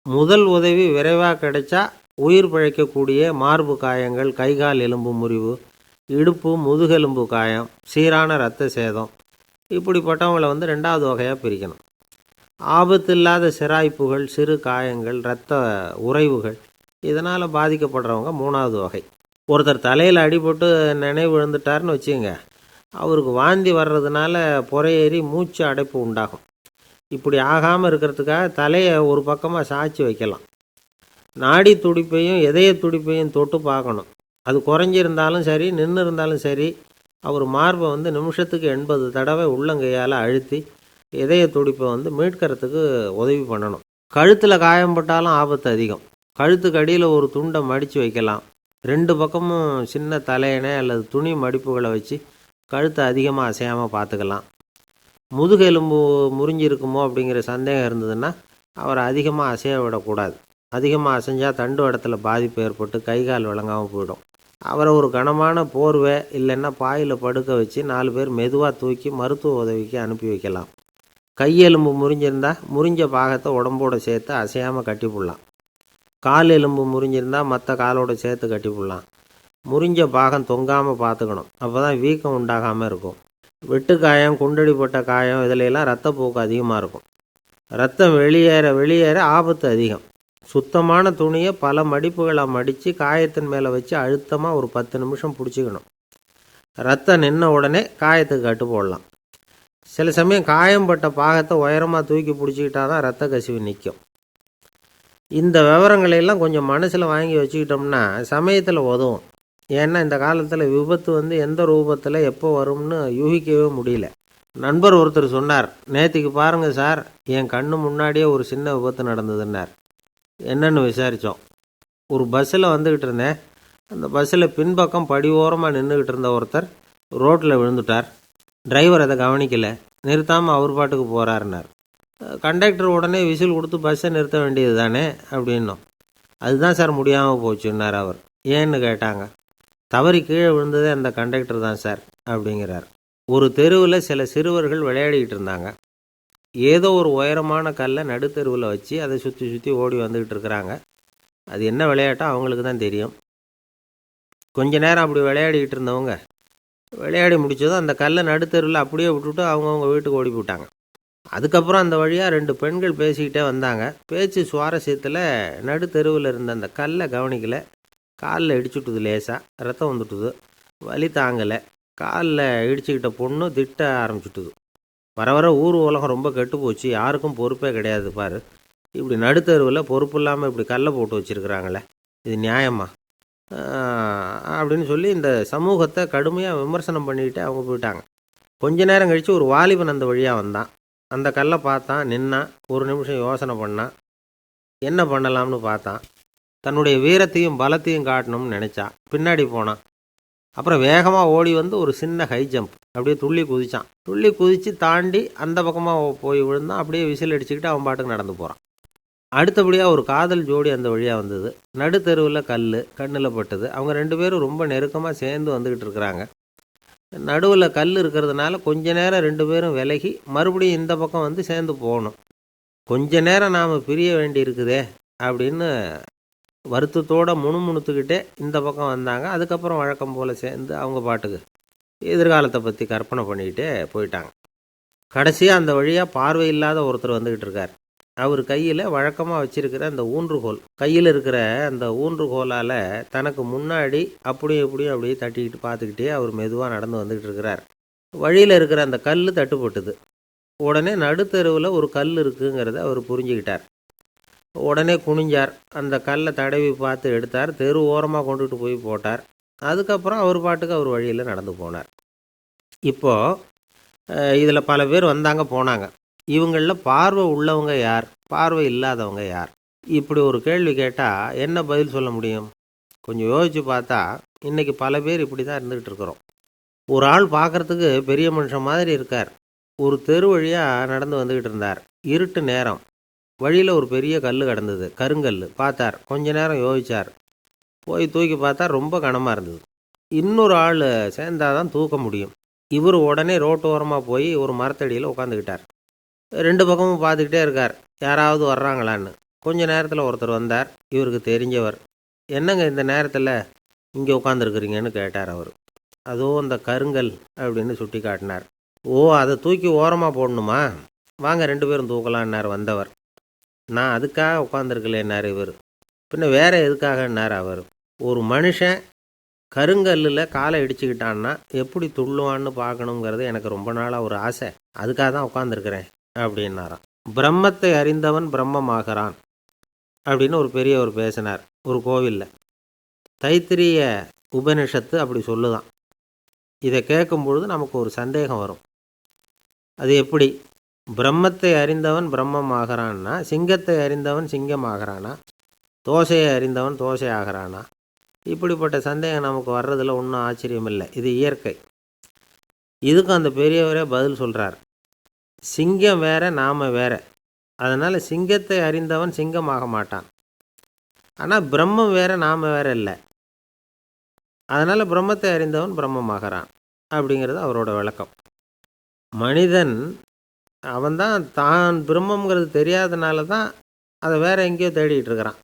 முதல் உதவி விரைவாக கிடைச்சா உயிர் பிழைக்கக்கூடிய மார்பு காயங்கள், கைகால் எலும்பு முறிவு, இடுப்பு முதுகெலும்பு காயம், சீரான இரத்த சேதம், இப்படிப்பட்டவங்களை 2வது வகையாக பிரிக்கணும். ஆபத்து இல்லாத சிராய்ப்புகள், சிறு காயங்கள், இரத்த உறைவுகள், இதனால் பாதிக்கப்படுறவங்க 3வது வகை. ஒருத்தர் தலையில் அடிபட்டு நினைவு விழுந்துட்டார்னு வச்சுங்க, அவருக்கு வாந்தி வர்றதுனால புறையேறி மூச்சு அடைப்பு உண்டாகும். இப்படி ஆகாமல் இருக்கிறதுக்காக தலையை ஒரு பக்கமாக சாய்ச்சி வைக்கலாம். நாடி துடிப்பையும் இதய துடிப்பையும் தொட்டு பார்க்கணும். அது குறைஞ்சிருந்தாலும் சரி, நின்று இருந்தாலும் சரி, அவர் மார்பை நிமிஷத்துக்கு 80 தடவை உள்ளங்கையால் அழுத்தி இதய துடிப்பை மீட்கிறதுக்கு உதவி பண்ணணும். கழுத்தில் காயம்பட்டாலும் ஆபத்து அதிகம். கழுத்துக்கு அடியில் ஒரு துண்டை மடித்து வைக்கலாம். 2 பக்கமும் சின்ன தலையணை அல்லது துணி மடிப்புகளை வச்சு கழுத்தை அதிகமாக அசையாமல் பார்த்துக்கலாம். முதுகெலும்பு முறிஞ்சிருக்குமோ அப்படிங்கிற சந்தேகம் இருந்ததுன்னா அவரை அதிகமாக அசைய விடக்கூடாது. அதிகமாக அசைஞ்சால் தண்டு இடத்துல பாதிப்பு ஏற்பட்டு கை கால் விளங்காமல் போயிடும். அவரை ஒரு கனமான போர்வை இல்லைன்னா பாயில் படுக்க வச்சு 4 பேர் மெதுவாக தூக்கி மருத்துவ உதவிக்கு அனுப்பி வைக்கலாம். கையெலும்பு முறிஞ்சிருந்தால் முறிஞ்ச பாகத்தை உடம்போடு சேர்த்து அசையாமல் கட்டி போடலாம். கால் எலும்பு முறிஞ்சிருந்தால் மற்ற காலோடு சேர்த்து கட்டி போடலாம். முறிஞ்ச பாகம் தொங்காமல் பார்த்துக்கணும். அப்போ தான் வீக்கம் உண்டாகாமல் இருக்கும். வெட்டு காயம், குண்டடிப்பட்ட காயம், இதிலெல்லாம் ரத்தப்போக்கு அதிகமாக இருக்கும். ரத்தம் வெளியேற ஆபத்து அதிகம். சுத்தமான துணியை பல மடிப்புகளை மடித்து காயத்தின் மேலே வச்சு அழுத்தமாக ஒரு 10 நிமிஷம் பிடிச்சிக்கணும். ரத்தம் நின்ன உடனே காயத்துக்கு கட்டு போடலாம். சில சமயம் காயம்பட்ட பாகத்தை உயரமாக தூக்கி பிடிச்சிக்கிட்டா தான் ரத்த கசிவு நிற்கும். இந்த விவரங்களையெல்லாம் கொஞ்சம் மனசில் வாங்கி வச்சுக்கிட்டோம்னா சமயத்தில் உதவும். ஏன்னா இந்த காலத்தில் விபத்து எந்த ரூபத்தில் எப்போ வரும்னு யூகிக்கவே முடியல. நண்பர் ஒருத்தர் சொன்னார், நேற்றுக்கு பாருங்கள் சார், என் கண்ணு முன்னாடியே ஒரு சின்ன விபத்து நடந்ததுன்னார். என்னென்னு விசாரித்தோம். ஒரு பஸ்ஸில் வந்துக்கிட்டு இருந்தேன். அந்த பஸ்ஸில் பின்பக்கம் படி ஓரமாக நின்றுக்கிட்டு இருந்த ஒருத்தர் ரோட்டில் விழுந்துட்டார். டிரைவர் அதை கவனிக்கலை, நிறுத்தாமல் அவர் பாட்டுக்கு போகிறாருன்னார். கண்டக்டர் உடனே விசில் கொடுத்து பஸ்ஸை நிறுத்த வேண்டியது தானே அப்படின்னோம். அதுதான் சார் முடியாமல் போச்சுன்னார் அவர். ஏன்னு கேட்டாங்க. தவறி கீழே விழுந்ததே அந்த கண்டக்டர் தான் சார் அப்படிங்கிறார். ஒரு தெருவில் சில சிறுவர்கள் விளையாடிக்கிட்டு இருந்தாங்க. ஏதோ ஒரு உயரமான கல்லை நடுத்தெருவில் வச்சு அதை சுற்றி சுற்றி ஓடி வந்துக்கிட்டு இருக்கிறாங்க. அது என்ன விளையாட்டோ அவங்களுக்கு தான் தெரியும். கொஞ்ச நேரம் அப்படி விளையாடிக்கிட்டு இருந்தவங்க விளையாடி முடித்ததும் அந்த கல்லை நடுத்தெருவில் அப்படியே விட்டுட்டு அவங்கவுங்க வீட்டுக்கு ஓடி போட்டாங்க. அதுக்கப்புறம் அந்த வழியாக 2 பெண்கள் பேசிக்கிட்டே வந்தாங்க. பேச்சு சுவாரஸ்யத்தில் நடுத்தெருவில் இருந்த அந்த கல்லை கவனிக்கலை. காலில் இடிச்சுட்டுது, லேசாக ரத்தம் வந்துட்டுது, வலி தாங்கலை. காலில் இடிச்சுக்கிட்ட பொண்ணு திட்ட ஆரம்பிச்சுட்டுது. வர வர ஊர் உலகம் ரொம்ப கெட்டு போச்சு, யாருக்கும் பொறுப்பே கிடையாது பாரு, இப்படி நடுத்தெருவில் பொறுப்பு இல்லாமல் இப்படி கல்லை போட்டு வச்சுருக்குறாங்களே, இது நியாயமா அப்படின்னு சொல்லி இந்த சமூகத்தை கடுமையாக விமர்சனம் பண்ணிக்கிட்டே அவங்க போயிட்டாங்க. கொஞ்ச நேரம் கழித்து ஒரு வாலிபன் அந்த வழியாக வந்தான். அந்த கல்லை பார்த்தான், நின்னான், ஒரு நிமிஷம் யோசனை பண்ணான். என்ன பண்ணலாம்னு பார்த்தான். தன்னுடைய வீரத்தையும் பலத்தையும் காட்டணும்னு நினச்சான். பின்னாடி போனான். அப்புறம் வேகமாக ஓடி ஒரு சின்ன ஹை ஜம்ப், அப்படியே துள்ளி குதித்தான். துள்ளி குதித்து தாண்டி அந்த பக்கமாக போய் விழுந்தான். அப்படியே விசில் அடிச்சுக்கிட்டு அவன் பாட்டுக்கு நடந்து போகிறான். அடுத்தபடியாக ஒரு காதல் ஜோடி அந்த வழியாக வந்தது. நடுத்தெருவில் கண்ணில் பட்டது. அவங்க 2 பேரும் ரொம்ப நெருக்கமாக சேர்ந்து வந்துக்கிட்டு இருக்கிறாங்க. நடுவில் கல் இருக்கிறதுனால கொஞ்ச நேரம் 2 பேரும் விலகி மறுபடியும் இந்த பக்கம் சேர்ந்து போகணும். கொஞ்ச நேரம் நாம் பிரிய வேண்டி இருக்குதே அப்படின்னு வருத்தத்தோடு முணுமுணுத்துக்கிட்டே இந்த பக்கம் வந்தாங்க. அதுக்கப்புறம் வழக்கம் போல் சேர்ந்து அவங்க பாட்டுக்கு எதிர்காலத்தை பற்றி கற்பனை பண்ணிக்கிட்டே போயிட்டாங்க. கடைசியாக அந்த வழியாக பார்வை இல்லாத ஒருத்தர் வந்துக்கிட்டு இருக்கார். அவர் கையில் வழக்கமாக வச்சிருக்கிற அந்த ஊன்றுகோல், கையில் இருக்கிற அந்த ஊன்றுகோலால் தனக்கு முன்னாடி அப்படியே இப்படியும் அப்படியே தட்டிக்கிட்டு பார்த்துக்கிட்டே அவர் மெதுவாக நடந்து வந்துக்கிட்டு இருக்கிறார். வழியில் இருக்கிற அந்த கல் தட்டுப்பட்டுது. உடனே நடுத்தெருவில் ஒரு கல் இருக்குங்கிறத அவர் புரிஞ்சுக்கிட்டார். உடனே குனிஞ்சார். அந்த கல்லை தடவி பார்த்து எடுத்தார். தெரு ஓரமாக கொண்டுட்டு போய் போட்டார். அதுக்கப்புறம் அவர் பாட்டுக்கு அவர் வழியில் நடந்து போனார். இப்போது இதில் பல பேர் வந்தாங்க போனாங்க. இவங்களில் பார்வை உள்ளவங்க யார், பார்வை இல்லாதவங்க யார்? இப்படி ஒரு கேள்வி கேட்டால் என்ன பதில் சொல்ல முடியும்? கொஞ்சம் யோசித்து பார்த்தா இன்றைக்கி பல பேர் இப்படி தான் இருந்துக்கிட்டு இருக்கிறோம். ஒரு ஆள் பார்க்குறதுக்கு பெரிய மனுஷன் மாதிரி இருக்கார். ஒரு தெரு வழியாக நடந்து வந்துக்கிட்டு இருந்தார். இருட்டு நேரம். வழியில் ஒரு பெரிய கல் கிடந்தது, கருங்கல். பார்த்தார். கொஞ்ச நேரம் யோசித்தார். போய் தூக்கி பார்த்தா ரொம்ப கனமாக இருந்தது. இன்னொரு ஆள் சேர்ந்தாதான் தூக்க முடியும். இவர் உடனே ரோட்டு ஓரமாக போய் ஒரு மரத்தடியில் உட்காந்துக்கிட்டார். ரெண்டு பக்கமும் பார்த்துக்கிட்டே இருக்கார், யாராவது வர்றாங்களான்னு. கொஞ்ச நேரத்தில் ஒருத்தர் வந்தார். இவருக்கு தெரிஞ்சவர். என்னங்க இந்த நேரத்தில் இங்கே உட்காந்துருக்குறீங்கன்னு கேட்டார் அவர். அதோ அந்த கருங்கல் அப்படின்னு சுட்டி காட்டினார். ஓ, அதை தூக்கி ஓரமாக போடணுமா? வாங்க 2 பேரும் தூக்கலான்னார் வந்தவர். நான் அதுக்காக உட்காந்துருக்கலேன்னார் இவர். பின்ன வேற எதுக்காகன்னார் அவர். ஒரு மனுஷன் கருங்கல்லில் காலை இடிச்சுக்கிட்டான்னா எப்படி துள்ளுவான்னு பார்க்கணுங்கிறது எனக்கு ரொம்ப நாளாக ஒரு ஆசை. அதுக்காக தான் உட்காந்துருக்கிறேன் அப்படின்னாராம். பிரம்மத்தை அறிந்தவன் பிரம்மமாகறான் அப்படின்னு ஒரு பெரியவர் பேசினார் ஒரு கோவிலில். தைத்திரிய உபனிஷத்து அப்படி சொல்லுதான். இதை கேட்கும்பொழுது நமக்கு ஒரு சந்தேகம் வரும். அது எப்படி? பிரம்மத்தை அறிந்தவன் பிரம்மம் ஆகிறான்னா, சிங்கத்தை அறிந்தவன் சிங்கம் ஆகிறானா, தோசையை அறிந்தவன் தோசை ஆகிறானா? இப்படிப்பட்ட சந்தேகம் நமக்கு வர்றதில் ஒன்றும் ஆச்சரியம் இல்லை. இது இயற்கை. இதுக்கும் அந்த பெரியவரே பதில் சொல்கிறார். சிங்கம் வேற, நாம் வேற. அதனால் சிங்கத்தை அறிந்தவன் சிங்கம் ஆக மாட்டான். ஆனால் பிரம்மம் வேற, நாம் வேற இல்லை. அதனால் பிரம்மத்தை அறிந்தவன் பிரம்மமாகறான் அப்படிங்கிறது அவரோட விளக்கம். மனிதன் அவன்தான் தான் பிரம்மங்கிறது தெரியாதனால தான் அதை வேற எங்கேயோ தேடிட்டு இருக்கிறான்.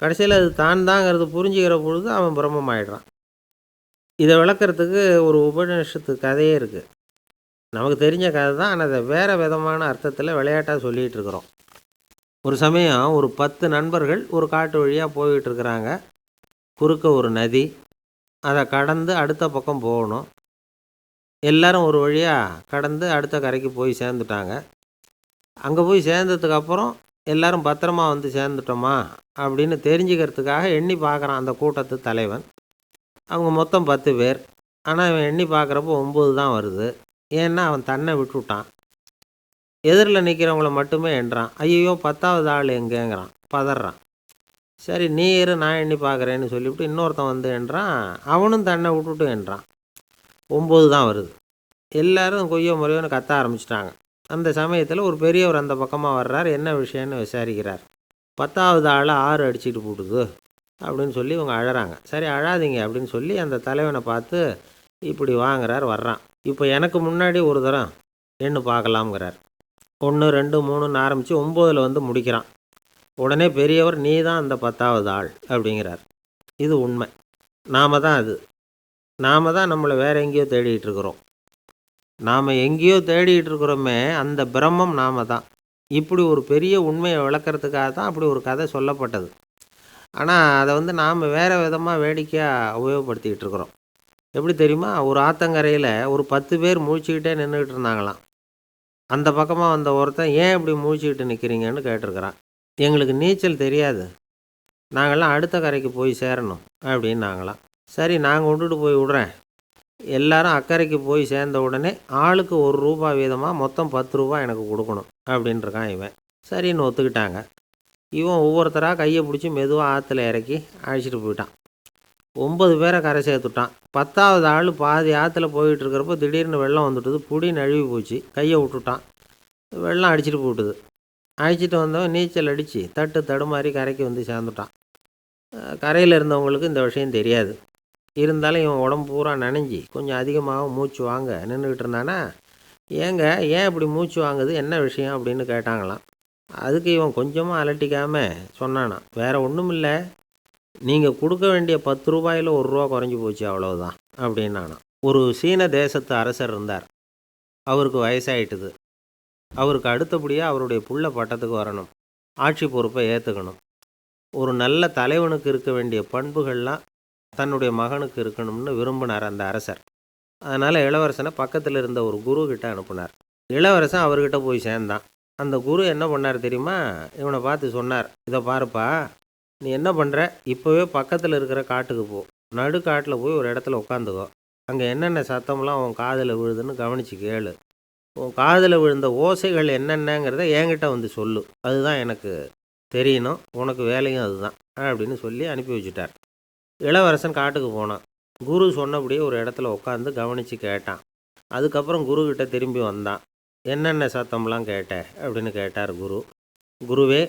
கடைசியில் அது தான் தாங்கிறது புரிஞ்சுக்கிற பொழுது அவன் பிரம்மம் ஆயிடுறான். இதை விளக்கிறதுக்கு ஒரு உபநிஷத்து கதையே இருக்குது. நமக்கு தெரிஞ்ச கதை தான், ஆனால் அதை வேறு விதமான அர்த்தத்தில் விளையாட்டாக சொல்லிகிட்டு இருக்கிறோம். ஒரு சமயம் ஒரு 10 நண்பர்கள் ஒரு காட்டு வழியாக போய்கிட்டு இருக்கிறாங்க. குறுக்க ஒரு நதி. அதை கடந்து அடுத்த பக்கம் போகணும். எல்லாரும் ஒரு வழியாக கடந்து அடுத்த கரைக்கு போய் சேர்ந்துட்டாங்க. அங்கே போய் சேர்ந்ததுக்கப்புறம் எல்லாரும் பத்திரமா வந்து சேர்ந்துட்டோமா அப்படின்னு தெரிஞ்சுக்கிறதுக்காக எண்ணி பார்க்குறான் அந்த கூட்டத்து தலைவன். அவங்க மொத்தம் 10 பேர். ஆனால் இவன் எண்ணி பார்க்குறப்போ 9 தான் வருது. ஏன்னா அவன் தன்னை விட்டுவிட்டான். எதிரில் நிற்கிறவங்கள மட்டுமே எண்ணுறான். ஐயோ 10வது ஆள் எங்கேங்கிறான், பதறான். சரி நீ இரு, நான் எண்ணி பார்க்குறேன்னு சொல்லிவிட்டு இன்னொருத்தன் வந்து எண்ணுறான். அவனும் தன்னை விட்டுட்டு எண்ணுறான். 9 தான் வருது. எல்லோரும் கொய்யோ முறையோன்னு கத்த ஆரம்பிச்சிட்டாங்க. அந்த சமயத்தில் ஒரு பெரியவர் அந்த பக்கமாக வர்றார். என்ன விஷயம்னு விசாரிக்கிறார். 10வது ஆளை 6 அடிச்சுட்டு போட்டுது அப்படின்னு சொல்லி இவங்க அழறாங்க. சரி அழாதீங்க அப்படின்னு சொல்லி அந்த தலைவனை பார்த்து இப்படி வாங்குறார். வர்றான். இப்போ எனக்கு முன்னாடி ஒரு தரம் எண்ணு பார்க்கலாம்ங்கிறார். 1 2 3ன்னு ஆரம்பித்து 9ல் வந்து முடிக்கிறான். உடனே பெரியவர் நீ தான் அந்த 10வது ஆள் அப்படிங்கிறார். இது உண்மை. நாம தான் அது. நாம தான் நம்மளை வேற எங்கேயோ தேடிகிட்டு இருக்கிறோம். நாம் எங்கேயோ தேடிகிட்டு இருக்கிறோமே, அந்த பிரம்மம் நாம தான். இப்படி ஒரு பெரிய உண்மையை விளக்கிறதுக்காக தான் அப்படி ஒரு கதை சொல்லப்பட்டது. ஆனால் அதை வந்து நாம் வேறு விதமாக வேடிக்கையாக உபயோகப்படுத்திக்கிட்டு இருக்கிறோம். எப்படி தெரியுமா? ஒரு ஆத்தங்கரையில் ஒரு 10 பேர் முழிச்சுக்கிட்டே நின்றுக்கிட்டு இருந்தாங்களாம். அந்த பக்கமாக வந்த ஒருத்தன் ஏன் இப்படி முழிச்சுக்கிட்டு நிற்கிறீங்கன்னு கேட்டிருக்கிறான். எங்களுக்கு நீச்சல் தெரியாது, நாங்கள்லாம் அடுத்த கரைக்கு போய் சேரணும் அப்படின்னாங்களாம். சரி நான் கொண்டுட்டு போய் விடுறேன். எல்லாரும் அக்கறைக்கு போய் சேர்ந்த உடனே ஆளுக்கு ₹1 வீதமாக மொத்தம் ₹10 எனக்கு கொடுக்கணும் அப்படின்ட்டுருக்கான் இவன். சரின்னு ஒத்துக்கிட்டாங்க. இவன் ஒவ்வொருத்தராக கையை பிடிச்சி மெதுவாக ஆற்றுல இறக்கி அழைச்சிட்டு போயிட்டான். 9 பேரை கரை சேர்த்துட்டான். 10வது ஆள் பாதி ஆற்றுல போயிட்டு இருக்கிறப்போ திடீர்னு வெள்ளம் வந்துட்டுது. புடி நழுவி போச்சு. கையை விட்டுட்டான். வெள்ளம் அடிச்சிட்டு போட்டுது. அழைச்சிட்டு வந்தவன் நீச்சல் அடித்து தட்டு தடுமாறி கரைக்கு வந்து சேர்ந்துட்டான். கரையில் இருந்தவங்களுக்கு இந்த விஷயம் தெரியாது. இருந்தாலும் இவன் உடம்பு பூரா நனைஞ்சி கொஞ்சம் அதிகமாக மூச்சு வாங்க நின்றுக்கிட்டு இருந்தானா, ஏங்க ஏன் இப்படி மூச்சு வாங்குது, என்ன விஷயம் அப்படின்னு கேட்டாங்களாம். அதுக்கு இவன் கொஞ்சமாக அலட்டிக்காமல் சொன்னானா, வேற ஒன்றும் இல்லை, நீங்கள் கொடுக்க வேண்டிய 10 ரூபாயில் 1 ரூபா குறைஞ்சி போச்சு, அவ்வளவுதான் அப்படின்னானா. ஒரு சீன தேசத்து அரசர் இருந்தார். அவருக்கு வயசாயிட்டுது. அவருக்கு அடுத்தபடியாக அவருடைய புள்ள பட்டத்துக்கு வரணும், ஆட்சி பொறுப்பை ஏற்றுக்கணும். ஒரு நல்ல தலைவனுக்கு இருக்க வேண்டிய பண்புகள்லாம் தன்னுடைய மகனுக்கு இருக்கணும்னு விரும்பினார் அந்த அரசர். அதனால் இளவரசனை பக்கத்தில் இருந்த ஒரு குரு கிட்ட அனுப்புனார். இளவரசன் அவர்கிட்ட போய் சேர்ந்தான். அந்த குரு என்ன பண்ணார் தெரியுமா? இவனை பார்த்து சொன்னார், இதை பாருப்பா, நீ என்ன பண்ணுற, இப்போவே பக்கத்தில் இருக்கிற காட்டுக்கு போ, நடு காட்டில் போய் ஒரு இடத்துல உட்காந்துக்கோ, அங்கே என்னென்ன சத்தம்லாம் உன் காதில் விழுதுன்னு கவனித்து கேளு, உன் காதில் விழுந்த ஓசைகள் என்னென்னங்கிறத என்கிட்ட வந்து சொல்லு, அதுதான் எனக்கு தெரியணும், உனக்கு வேலையும் அதுதான் அப்படின்னு சொல்லி அனுப்பி வச்சுட்டார். இளவரசன் காட்டுக்கு போனான். குரு சொன்னபடியே ஒரு இடத்துல உட்காந்து கவனித்து கேட்டான். அதுக்கப்புறம் குருக்கிட்ட திரும்பி வந்தான். என்னென்ன சத்தம்லாம் கேட்ட அப்படின்னு கேட்டார் குரு. குருவே,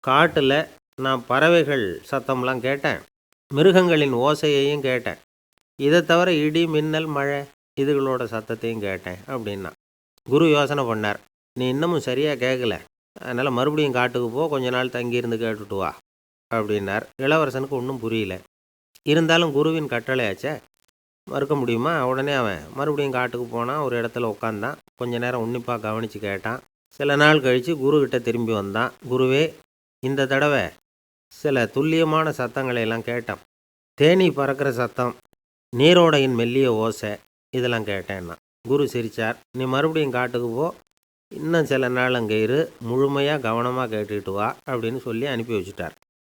காட்டில் நான் பறவைகள் சத்தம்லாம் கேட்டேன், மிருகங்களின் ஓசையையும் கேட்டேன், இதை தவிர இடி மின்னல் மழை இதுகளோட சத்தத்தையும் கேட்டேன் அப்படின்னா. குரு யோசனை பண்ணார், நீ இன்னமும் சரியாக கேட்கல, அதனால் மறுபடியும் காட்டுக்கு போ, கொஞ்ச நாள் தங்கியிருந்து கேட்டுட்டு வா அப்படின்னார். இளவரசனுக்கு ஒன்றும் புரியல. இருந்தாலும் குருவின் கட்டளையாச்சே, மறுக்க முடியுமா? உடனே அவன் மறுபடியும் காட்டுக்கு போனான். ஒரு இடத்துல உட்காந்தான். கொஞ்ச நேரம் உன்னிப்பாக கவனித்து கேட்டான். சில நாள் கழித்து குருக்கிட்ட திரும்பி வந்தான். குருவே, இந்த தடவை சில துல்லியமான சத்தங்களை எல்லாம் கேட்டான். தேனீ பறக்கிற சத்தம், நீரோடையின் மெல்லிய ஓசை, இதெல்லாம் கேட்டேன்னா. குரு சிரித்தார். நீ மறுபடியும் காட்டுக்கு போ, இன்னும் சில நாள் அங்கே இரு, முழுமையாக கவனமாக கேட்டுக்கிட்டு வா அப்படின்னு சொல்லி அனுப்பி வச்சுட்டார்.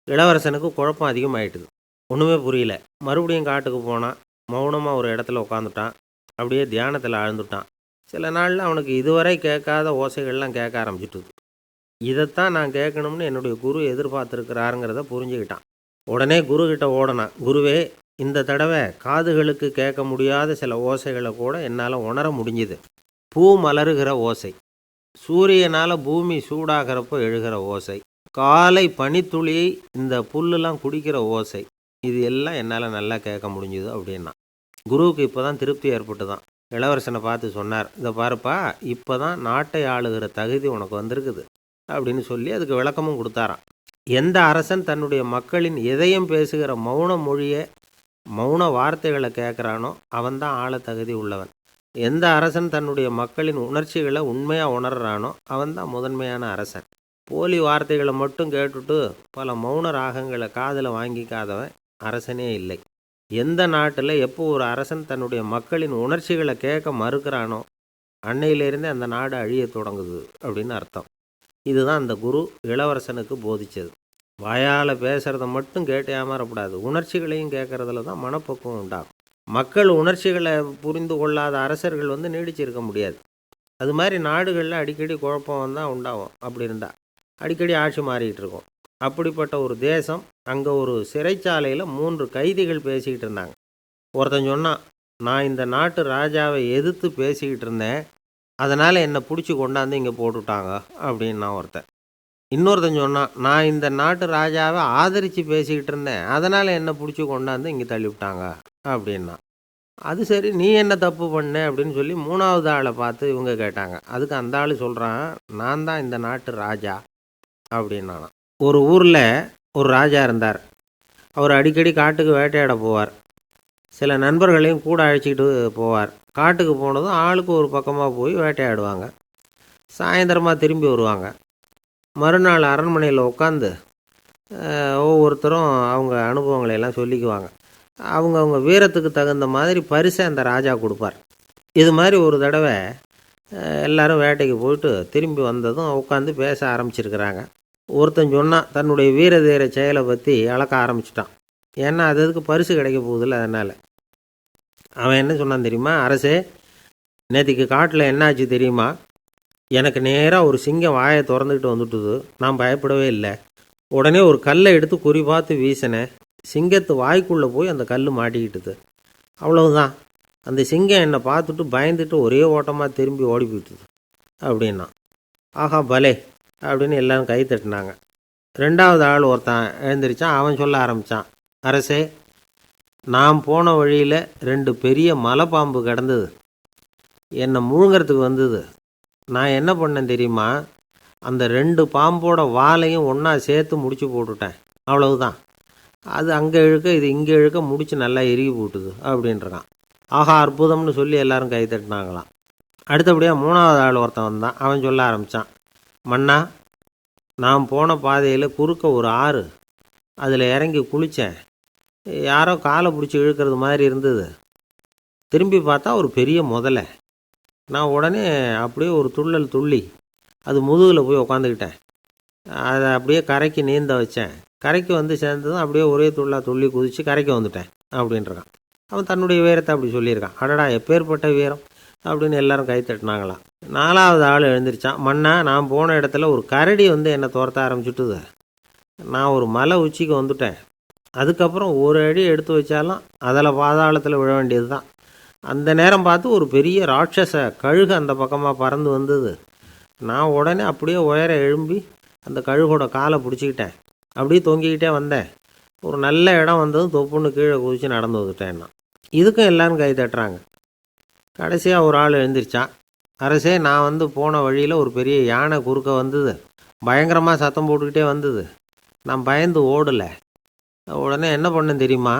இளவரசனுக்கு குழப்பம் அதிகமாயிட்டுது. ஒன்றுமே புரியல. மறுபடியும் காட்டுக்கு போனான். மௌனமாக ஒரு இடத்துல உட்காந்துட்டான். அப்படியே தியானத்தில் ஆழ்ந்துட்டான். சில நாளில் அவனுக்கு இதுவரை கேட்காத ஓசைகள்லாம் கேட்க ஆரம்பிச்சிட்டுது. இதைத்தான் நான் கேட்கணும்னு என்னுடைய குரு எதிர்பார்த்துருக்கிறாருங்கிறத புரிஞ்சுக்கிட்டான். உடனே குருக்கிட்ட ஓடனான். குருவே, இந்த தடவை காதுகளுக்கு கேட்க முடியாத சில ஓசைகளை கூட என்னால் உணர முடிஞ்சுது. பூ மலருகிற ஓசை, சூரியனால் பூமி சூடாகிறப்போ எழுகிற ஓசை, காலை பனித்துளியை இந்த புல்லுலாம் குடிக்கிற ஓசை, இது எல்லாம் என்னால் நல்லா கேட்க முடிஞ்சுது அப்படின்னா. குருவுக்கு இப்போ தான் திருப்தி ஏற்பட்டு தான். இளவரசனை பார்த்து சொன்னார், இதை பாருப்பா, இப்போ தான் நாட்டை ஆளுகிற தகுதி உனக்கு வந்திருக்குது அப்படின்னு சொல்லி அதுக்கு விளக்கமும் கொடுத்தாராம். எந்த அரசன் தன்னுடைய மக்களின் எதையும் பேசுகிற மௌன மொழியை, மௌன வார்த்தைகளை கேட்குறானோ அவன்தான் ஆள தகுதி உள்ளவன். எந்த அரசன் தன்னுடைய மக்களின் உணர்ச்சிகளை உண்மையாக உணர்றானோ அவன்தான் முதன்மையான அரசன். போலி வார்த்தைகளை மட்டும் கேட்டுட்டு பல மௌன ராகங்களை காதில் வாங்கிக்காதவன் அரசனே இல்லை. எந்த நாட்டில் எப்போ ஒரு அரசன் தன்னுடைய மக்களின் உணர்ச்சிகளை கேட்க மறுக்கிறானோ அன்னையிலேருந்தே அந்த நாடு அழிய தொடங்குது அப்படின்னு அர்த்தம். இதுதான் அந்த குரு இளவரசனுக்கு போதிச்சது. வாயால் பேசுகிறத மட்டும் கேட்டு ஏமாறக்கூடாது, உணர்ச்சிகளையும் கேட்குறதுல தான் மனப்பக்குவம் உண்டாகும். மக்கள் உணர்ச்சிகளை புரிந்து கொள்ளாத அரசர்கள் நீடிச்சிருக்க முடியாது. அது மாதிரி நாடுகளில் அடிக்கடி குழப்பம் தான் உண்டாகும். அப்படி இருந்தால் அடிக்கடி ஆட்சி மாறிக்கிட்டு இருக்கும். அப்படிப்பட்ட ஒரு தேசம், அங்கே ஒரு சிறைச்சாலையில் 3 கைதிகள் பேசிக்கிட்டு இருந்தாங்க. ஒருத்தன் சொன்னான், நான் இந்த நாட்டு ராஜாவை எதிர்த்து பேசிக்கிட்டு இருந்தேன், அதனால் என்னை பிடிச்சி கொண்டாந்து இங்கே போட்டுவிட்டாங்க அப்படின்னா ஒருத்தன். இன்னொருத்தன் சொன்னான், நான் இந்த நாட்டு ராஜாவை ஆதரித்து பேசிக்கிட்டு இருந்தேன், அதனால் என்னை பிடிச்சி கொண்டாந்து இங்கே தள்ளிவிட்டாங்க அப்படின்னா. அது சரி, நீ என்ன தப்பு பண்ண அப்படின்னு சொல்லி 3வது ஆளை பார்த்து இவங்க கேட்டாங்க. அதுக்கு அந்த ஆள் சொல்கிறான், நான் தான் இந்த நாட்டு ராஜா அப்படின்னானா. ஒரு ஊரில் ஒரு ராஜா இருந்தார். அவர் அடிக்கடி காட்டுக்கு வேட்டையாட போவார். சில நண்பர்களையும் கூட அழைச்சிக்கிட்டு போவார். காட்டுக்கு போனதும் ஆளுக்கு ஒரு பக்கமாக போய் வேட்டையாடுவாங்க. சாயந்தரமாக திரும்பி வருவாங்க. மறுநாள் அரண்மனையில் உட்காந்து ஒவ்வொருத்தரும் அவங்க அனுபவங்களை எல்லாம் சொல்லிக்குவாங்க. அவங்க வீரத்துக்கு தகுந்த மாதிரி பரிசை அந்த ராஜா கொடுப்பார். இது மாதிரி ஒரு தடவை எல்லாரும் வேட்டைக்கு போயிட்டு திரும்பி வந்ததும் உட்காந்து பேச ஆரம்பிச்சிருக்கிறாங்க. ஒருத்தன் சொன்னான், தன்னுடைய வீர தீர செயலை பற்றி அளக்க ஆரம்பிச்சிட்டான். ஏன்னா அதுக்கு பரிசு கிடைக்க போகுதில்ல, அதனால். அவன் என்ன சொன்னான் தெரியுமா? அரசே, நேற்றுக்கு காட்டில் என்னாச்சு தெரியுமா? எனக்கு நேராக ஒரு சிங்கம் வாயை திறந்துக்கிட்டு வந்துட்டுது. நான் பயப்படவே இல்லை. உடனே ஒரு கல்லை எடுத்து குறி பார்த்து வீசினேன். சிங்கத்து வாய்க்குள்ளே போய் அந்த கல் மாட்டிக்கிட்டுது. அவ்வளவுதான். அந்த சிங்கம் என்னை பார்த்துட்டு பயந்துட்டு ஒரே ஓட்டமாக திரும்பி ஓடி போயிட்டுது அப்படின்னா. ஆஹா பலே அப்படின்னு எல்லோரும் கை தட்டினாங்க. 2வது ஆள் ஒருத்தன் எழுந்திரிச்சான். அவன் சொல்ல ஆரம்பித்தான், அரசே, நான் போன வழியில் 2 பெரிய மலைப்பாம்பு கிடந்தது, என்னை முழுங்கிறதுக்கு வந்தது. நான் என்ன பண்ணேன் தெரியுமா? அந்த 2 பாம்போட வாலையும் ஒன்றா சேர்த்து முடிச்சு போட்டுட்டேன், அவ்வளவுதான். அது அங்கே இழுக்க இது இங்கே இழுக்க முடிச்சு நல்லா இறுகி போட்டுது அப்படின்றான். ஆஹா அற்புதம்னு சொல்லி எல்லாரும் கை தட்டினாங்களாம். அடுத்தபடியாக 3வது ஆள் ஒருத்தன் வந்தான். அவன் சொல்ல ஆரம்பித்தான், மன்னா, நான் போன பாதையில் குறுக்க ஒரு ஆறு, அதில் இறங்கி குளித்தேன். யாரோ காலை பிடிச்சி இழுக்கிறது மாதிரி இருந்தது. திரும்பி பார்த்தா ஒரு பெரிய முதலை. நான் உடனே அப்படியே ஒரு துள்ளல் துள்ளி அது முதுகில் போய் உக்காந்துக்கிட்டேன். அதை அப்படியே கரைக்கு நீந்த வச்சேன். கரைக்கு வந்து சேர்ந்ததும் அப்படியே ஒரே துள்ளி குதித்து கரைக்கு வந்துட்டேன் அப்படின்றான். அவன் தன்னுடைய வீரத்தை அப்படி சொல்லியிருக்கான். அடடா எப்பேற்பட்ட வீரம் அப்படின்னு எல்லாரும் கை தட்டினாங்களாம். 4வது ஆள் எழுந்திரிச்சான். மன்னா, நான் போன இடத்துல ஒரு கரடி வந்து என்னை துரத்த ஆரம்பிச்சுட்டுது. நான் ஒரு மலை உச்சிக்கு வந்துட்டேன். அதுக்கப்புறம் ஒரு அடி எடுத்து வச்சாலும் அதில் பாதாளத்தில் விழ வேண்டியது தான். அந்த நேரம் பார்த்து ஒரு பெரிய ராட்சச கழுகு அந்த பக்கமாக பறந்து வந்தது. நான் உடனே அப்படியே உயர எழும்பி அந்த கழுகோட காலை பிடிச்சிக்கிட்டேன். அப்படியே தொங்கிக்கிட்டே வந்தேன். ஒரு நல்ல இடம் வந்ததும் தொப்புன்னு கீழே குதித்து நடந்து வந்துட்டேன்னா. இதுக்கும் எல்லோரும் கை தட்டுறாங்க. கடைசியாக ஒரு ஆள் எழுந்திரிச்சான். அரசே, நான் வந்து போன வழியில் ஒரு பெரிய யானை குறுக்க வந்தது. பயங்கரமாக சத்தம் போட்டுக்கிட்டே வந்தது. நான் பயந்து ஓடலை. உடனே என்ன பண்ணேன் தெரியுமா?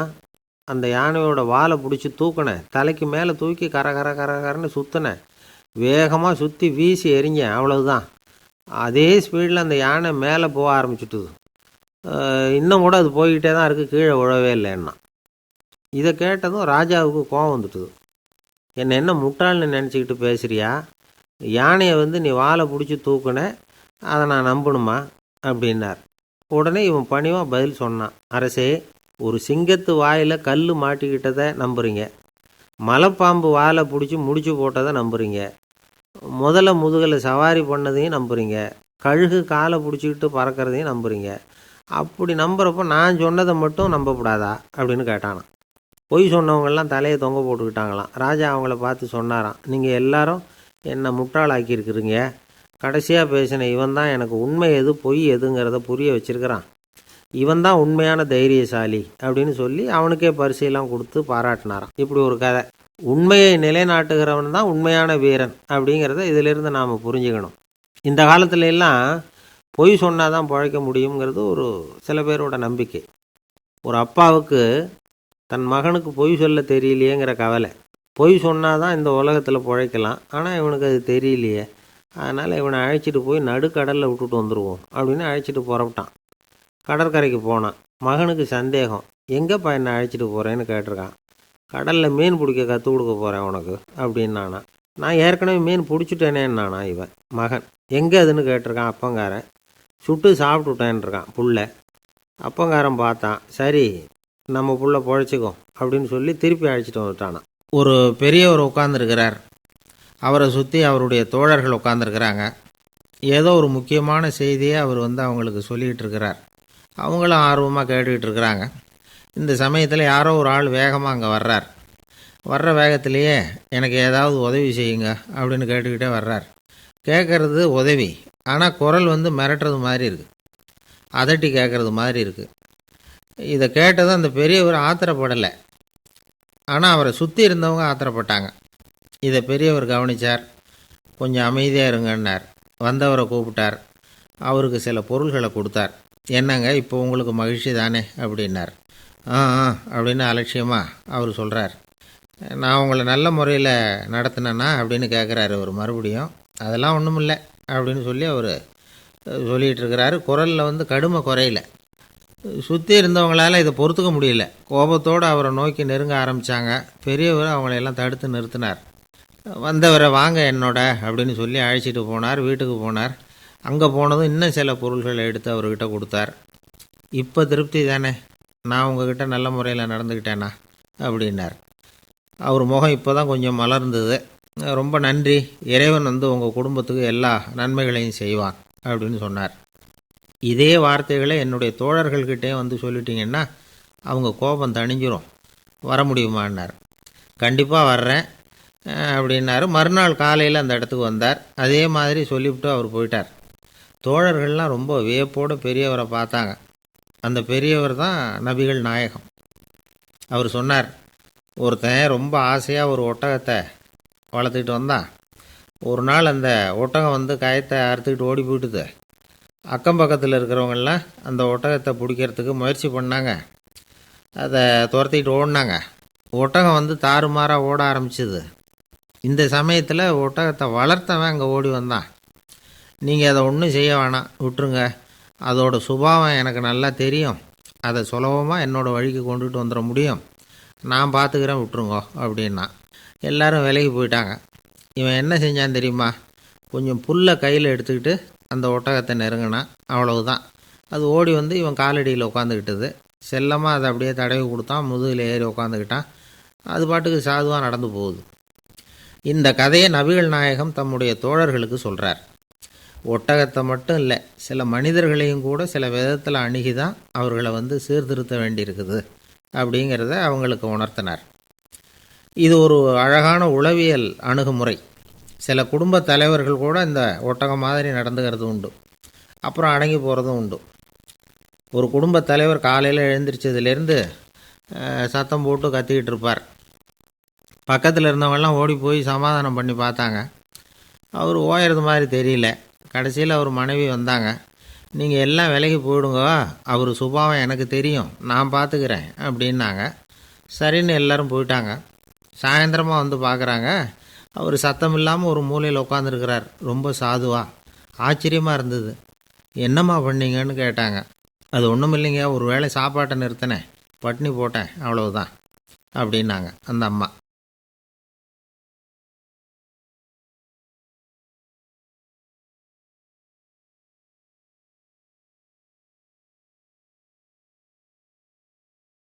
அந்த யானையோட வாலை பிடிச்சி தூக்கினேன். தலைக்கு மேலே தூக்கி கரன்னு சுற்றினேன். வேகமாக சுற்றி வீசி எறிஞ்சேன், அவ்வளவுதான். அதே ஸ்பீடில் அந்த யானை மேலே போக ஆரம்பிச்சுட்டுது. இன்னும் கூட அது போய்கிட்டே தான் இருக்குது, கீழே விழவே இல்லைன்னா. இதை கேட்டதும் ராஜாவுக்கு கோபம் வந்துட்டுது. என்னை என்ன முட்டாள்னு நினச்சிக்கிட்டு பேசுகிறியா? யானையை வந்து நீ வாலை பிடிச்சி தூக்குன, அதை நான் நம்பணுமா அப்படின்னார். உடனே இவன் பணிவாக பதில் சொன்னான். அரசே, ஒரு சிங்கத்து வாயில் கல் மாட்டிக்கிட்டதை நம்புறீங்க, மலைப்பாம்பு வாலை பிடிச்சி முடிச்சு போட்டதை நம்புறீங்க, முதல்ல முதுகில் சவாரி பண்ணதையும் நம்புறீங்க, கழுகு காலை பிடிச்சிக்கிட்டு பறக்கிறதையும் நம்புறீங்க. அப்படி நம்புறப்போ நான் சொன்னதை மட்டும் நம்பக்கூடாதா அப்படின்னு கேட்டானான். பொய் சொன்னவங்கெல்லாம் தலையை தொங்க போட்டுக்கிட்டாங்களாம். ராஜா அவங்கள பார்த்து சொன்னாராம், நீங்கள் எல்லாரும் என்னை முட்டாளாக்கியிருக்கிறீங்க. கடைசியாக பேசின இவன் தான் எனக்கு உண்மை எது பொய் எதுங்கிறத புரிய வச்சிருக்கிறான். இவன் தான் உண்மையான தைரியசாலி அப்படின்னு சொல்லி அவனுக்கே பரிசையெல்லாம் கொடுத்து பாராட்டினாராம். இப்படி ஒரு கதை. உண்மையை நிலைநாட்டுகிறவன் தான் உண்மையான வீரன் அப்படிங்கிறத இதிலிருந்து நாம் புரிஞ்சுக்கணும். இந்த காலத்துல எல்லாம் பொய் சொன்னால் தான் பிழைக்க முடியுங்கிறது ஒரு சில பேரோட நம்பிக்கை. ஒரு அப்பாவுக்கு தன் மகனுக்கு பொய் சொல்ல தெரியலையேங்கிற கவலை. பொய் சொன்னால் தான் இந்த உலகத்தில் பிழைக்கலாம், ஆனால் இவனுக்கு அது தெரியலையே, அதனால் இவனை அழைச்சிட்டு போய் நடுக்கடலில் விட்டுட்டு வந்துடுவோம் அப்படின்னு அழைச்சிட்டு புறப்பட்டான். கடற்கரைக்கு போனான். மகனுக்கு சந்தேகம். எங்கேப்பா என்னை அழைச்சிட்டு போகிறேன்னு கேட்டிருக்கான். கடலில் மீன் பிடிக்க கற்றுக் கொடுக்க போகிறேன் உனக்கு அப்படின்னானா. நான் ஏற்கனவே மீன் பிடிச்சிட்டேனேன்னானா இவன் மகன். எங்கே அதுன்னு கேட்டிருக்கான் அப்பங்காரன். சுட்டு சாப்பிட்டுட்டேன்ருக்கான் புள்ள. அப்பங்காரன் பார்த்தான். சரி, நம்ம புள்ள பொழைச்சிக்கும் அப்படின்னு சொல்லி திருப்பி அழைச்சிட்டு வந்துட்டானான். ஒரு பெரியவர் உட்காந்துருக்கிறார். அவரை சுற்றி அவருடைய தோழர்கள் உட்காந்துருக்கிறாங்க. ஏதோ ஒரு முக்கியமான செய்தியை அவர் வந்து அவங்களுக்கு சொல்லிகிட்டு இருக்கிறார். அவங்களும் ஆர்வமாக கேட்டுக்கிட்டு இருக்கிறாங்க. இந்த சமயத்தில் யாரோ ஒரு ஆள் வேகமாக அங்கே வர்றார். வர்ற வேகத்திலேயே எனக்கு ஏதாவது உதவி செய்யுங்க அப்படின்னு கேட்டுக்கிட்டே வர்றார். கேட்குறது உதவி, ஆனால் குரல் வந்து மிரட்டுறது மாதிரி இருக்குது, அதட்டி கேட்குறது மாதிரி இருக்குது. இதை கேட்டதும் அந்த பெரியவர் ஆத்திரப்படலை, ஆனால் அவரை சுற்றி இருந்தவங்க ஆத்திரப்பட்டாங்க. இதை பெரியவர் கவனித்தார். கொஞ்சம் அமைதியாக இருங்கன்னார். வந்தவரை கூப்பிட்டார். அவருக்கு சில பொருள்களை கொடுத்தார். என்னங்க, இப்போ உங்களுக்கு மகிழ்ச்சி தானே அப்படின்னார். ஆ அப்படின்னு அலட்சியமாக அவர் சொல்கிறார். நான் உங்களை நல்ல முறையில் நடத்தினேன்னா அப்படின்னு கேட்குறாரு அவர் மறுபடியும். அதெல்லாம் ஒன்றும் இல்லை அப்படின்னு சொல்லி அவர் சொல்லிகிட்டு இருக்கிறாரு. குரலில் வந்து கடுமை குறையில. சுற்றி இருந்தவங்களால் இதை பொறுத்துக்க முடியல. கோபத்தோடு அவரை நோக்கி நெருங்க ஆரம்பித்தாங்க. பெரியவர் அவங்களையெல்லாம் தடுத்து நிறுத்தினார். வந்தவரை வாங்க என்னோட அப்படின்னு சொல்லி அழைச்சிட்டு போனார். வீட்டுக்கு போனார். அங்கே போனதும் இன்னும் சில பொருள்களை எடுத்து அவர்கிட்ட கொடுத்தார். இப்போ திருப்தி தானே, நான் உங்ககிட்ட நல்ல முறையில் நடந்துக்கிட்டேனா அப்படின்னார். அவர் முகம் இப்போ தான் கொஞ்சம் மலர்ந்தது. ரொம்ப நன்றி, இறைவன் வந்து உங்கள் குடும்பத்துக்கு எல்லா நன்மைகளையும் செய்வான் அப்படின்னு சொன்னார். இதே வார்த்தைகளை என்னுடைய தோழர்கள்கிட்டே வந்து சொல்லிட்டீங்கன்னா அவங்க கோபம் தணிஞ்சிரும், வர முடியுமான்னார். கண்டிப்பாக வர்றேன் அப்படின்னாரு. மறுநாள் காலையில் அந்த இடத்துக்கு வந்தார். அதே மாதிரி சொல்லிவிட்டு அவர் போயிட்டார். தோழர்கள்லாம் ரொம்ப வியப்போடு பெரியவரை பார்த்தாங்க. அந்த பெரியவர் தான் நபிகள் நாயகம். அவர் சொன்னார், ஒருத்தன் ரொம்ப ஆசையாக ஒரு ஒட்டகத்தை வளர்த்துக்கிட்டு வந்தான். ஒரு நாள் அந்த ஒட்டகம் வந்து கயத்தை அறுத்துக்கிட்டு ஓடி போயிட்டுது. அக்கம் பக்கத்தில் இருக்கிறவங்கெல்லாம் அந்த ஒட்டகத்தை பிடிக்கிறதுக்கு முயற்சி பண்ணாங்க. அதை துரத்திக்கிட்டு ஓடினாங்க. ஒட்டகம் வந்து தாறுமாறாக ஓட ஆரம்பிச்சுது. இந்த சமயத்தில் ஒட்டகத்தை வளர்த்தவன் அங்கே ஓடி வந்தான். நீங்கள் அதை ஒன்றும் செய்ய வேணாம், விட்டுருங்க. அதோட சுபாவம் எனக்கு நல்லா தெரியும். அதை சுலபமாக என்னோடய வழிக்கு கொண்டுகிட்டு வந்துட முடியும். நான் பார்த்துக்கிறேன், விட்டுருங்கோ அப்படின்னா. எல்லாரும் விலகி போயிட்டாங்க. இவன் என்ன செஞ்சான் தெரியுமா? கொஞ்சம் புல்லை கையில் எடுத்துக்கிட்டு அந்த ஒட்டகத்தை நெருங்கினான். அவ்வளவுதான். அது ஓடி வந்து இவன் காலடியில் உட்காந்துக்கிட்டது. செல்லமாக அதை அப்படியே தடவி கொடுத்தான். முதுகில் ஏறி உட்காந்துக்கிட்டான். அது பாட்டுக்கு சாதுவாக நடந்து போகுது. இந்த கதையை நபிகள் நாயகம் தம்முடைய தோழர்களுக்கு சொல்கிறார். ஒட்டகத்தை மட்டும் இல்லை, சில மனிதர்களையும் கூட சில விதத்தில் அணுகி தான் அவர்களை வந்து சீர்திருத்த வேண்டியிருக்குது அப்படிங்கிறத அவங்களுக்கு உணர்த்தினார். இது ஒரு அழகான உளவியல் அணுகுமுறை. சில குடும்ப தலைவர்கள் கூட இந்த ஒட்டகம் மாதிரி நடந்துக்கிறது உண்டு. அப்புறம் அடங்கி போகிறதும் உண்டு. ஒரு குடும்பத் தலைவர் காலையில் எழுந்திரிச்சதுலேருந்து சத்தம் போட்டு கத்திக்கிட்டு இருப்பார். பக்கத்தில் இருந்தவங்கெல்லாம் ஓடி போய் சமாதானம் பண்ணி பார்த்தாங்க. அவர் ஓயறது மாதிரி தெரியல. கடைசியில் அவர் மனைவி வந்தாங்க. நீங்கள் எல்லாம் விலகி போயிடுங்க, அவர் சுபாவம் எனக்கு தெரியும், நான் பார்த்துக்கிறேன் அப்படின்னாங்க. சரின்னு எல்லோரும் போயிட்டாங்க. சாயந்தரமாக வந்து பார்க்குறாங்க, அவர் சத்தம் இல்லாமல் ஒரு மூலையில் உட்காந்துருக்கிறார். ரொம்ப சாதுவா. ஆச்சரியமாக இருந்தது. என்னம்மா பண்ணீங்கன்னு கேட்டாங்க. அது ஒன்றும் இல்லைங்க, ஒரு வேளை சாப்பாட்டை நிறுத்தினேன், பட்னி போட்டேன், அவ்வளவுதான் அப்படின்னாங்க அந்த அம்மா.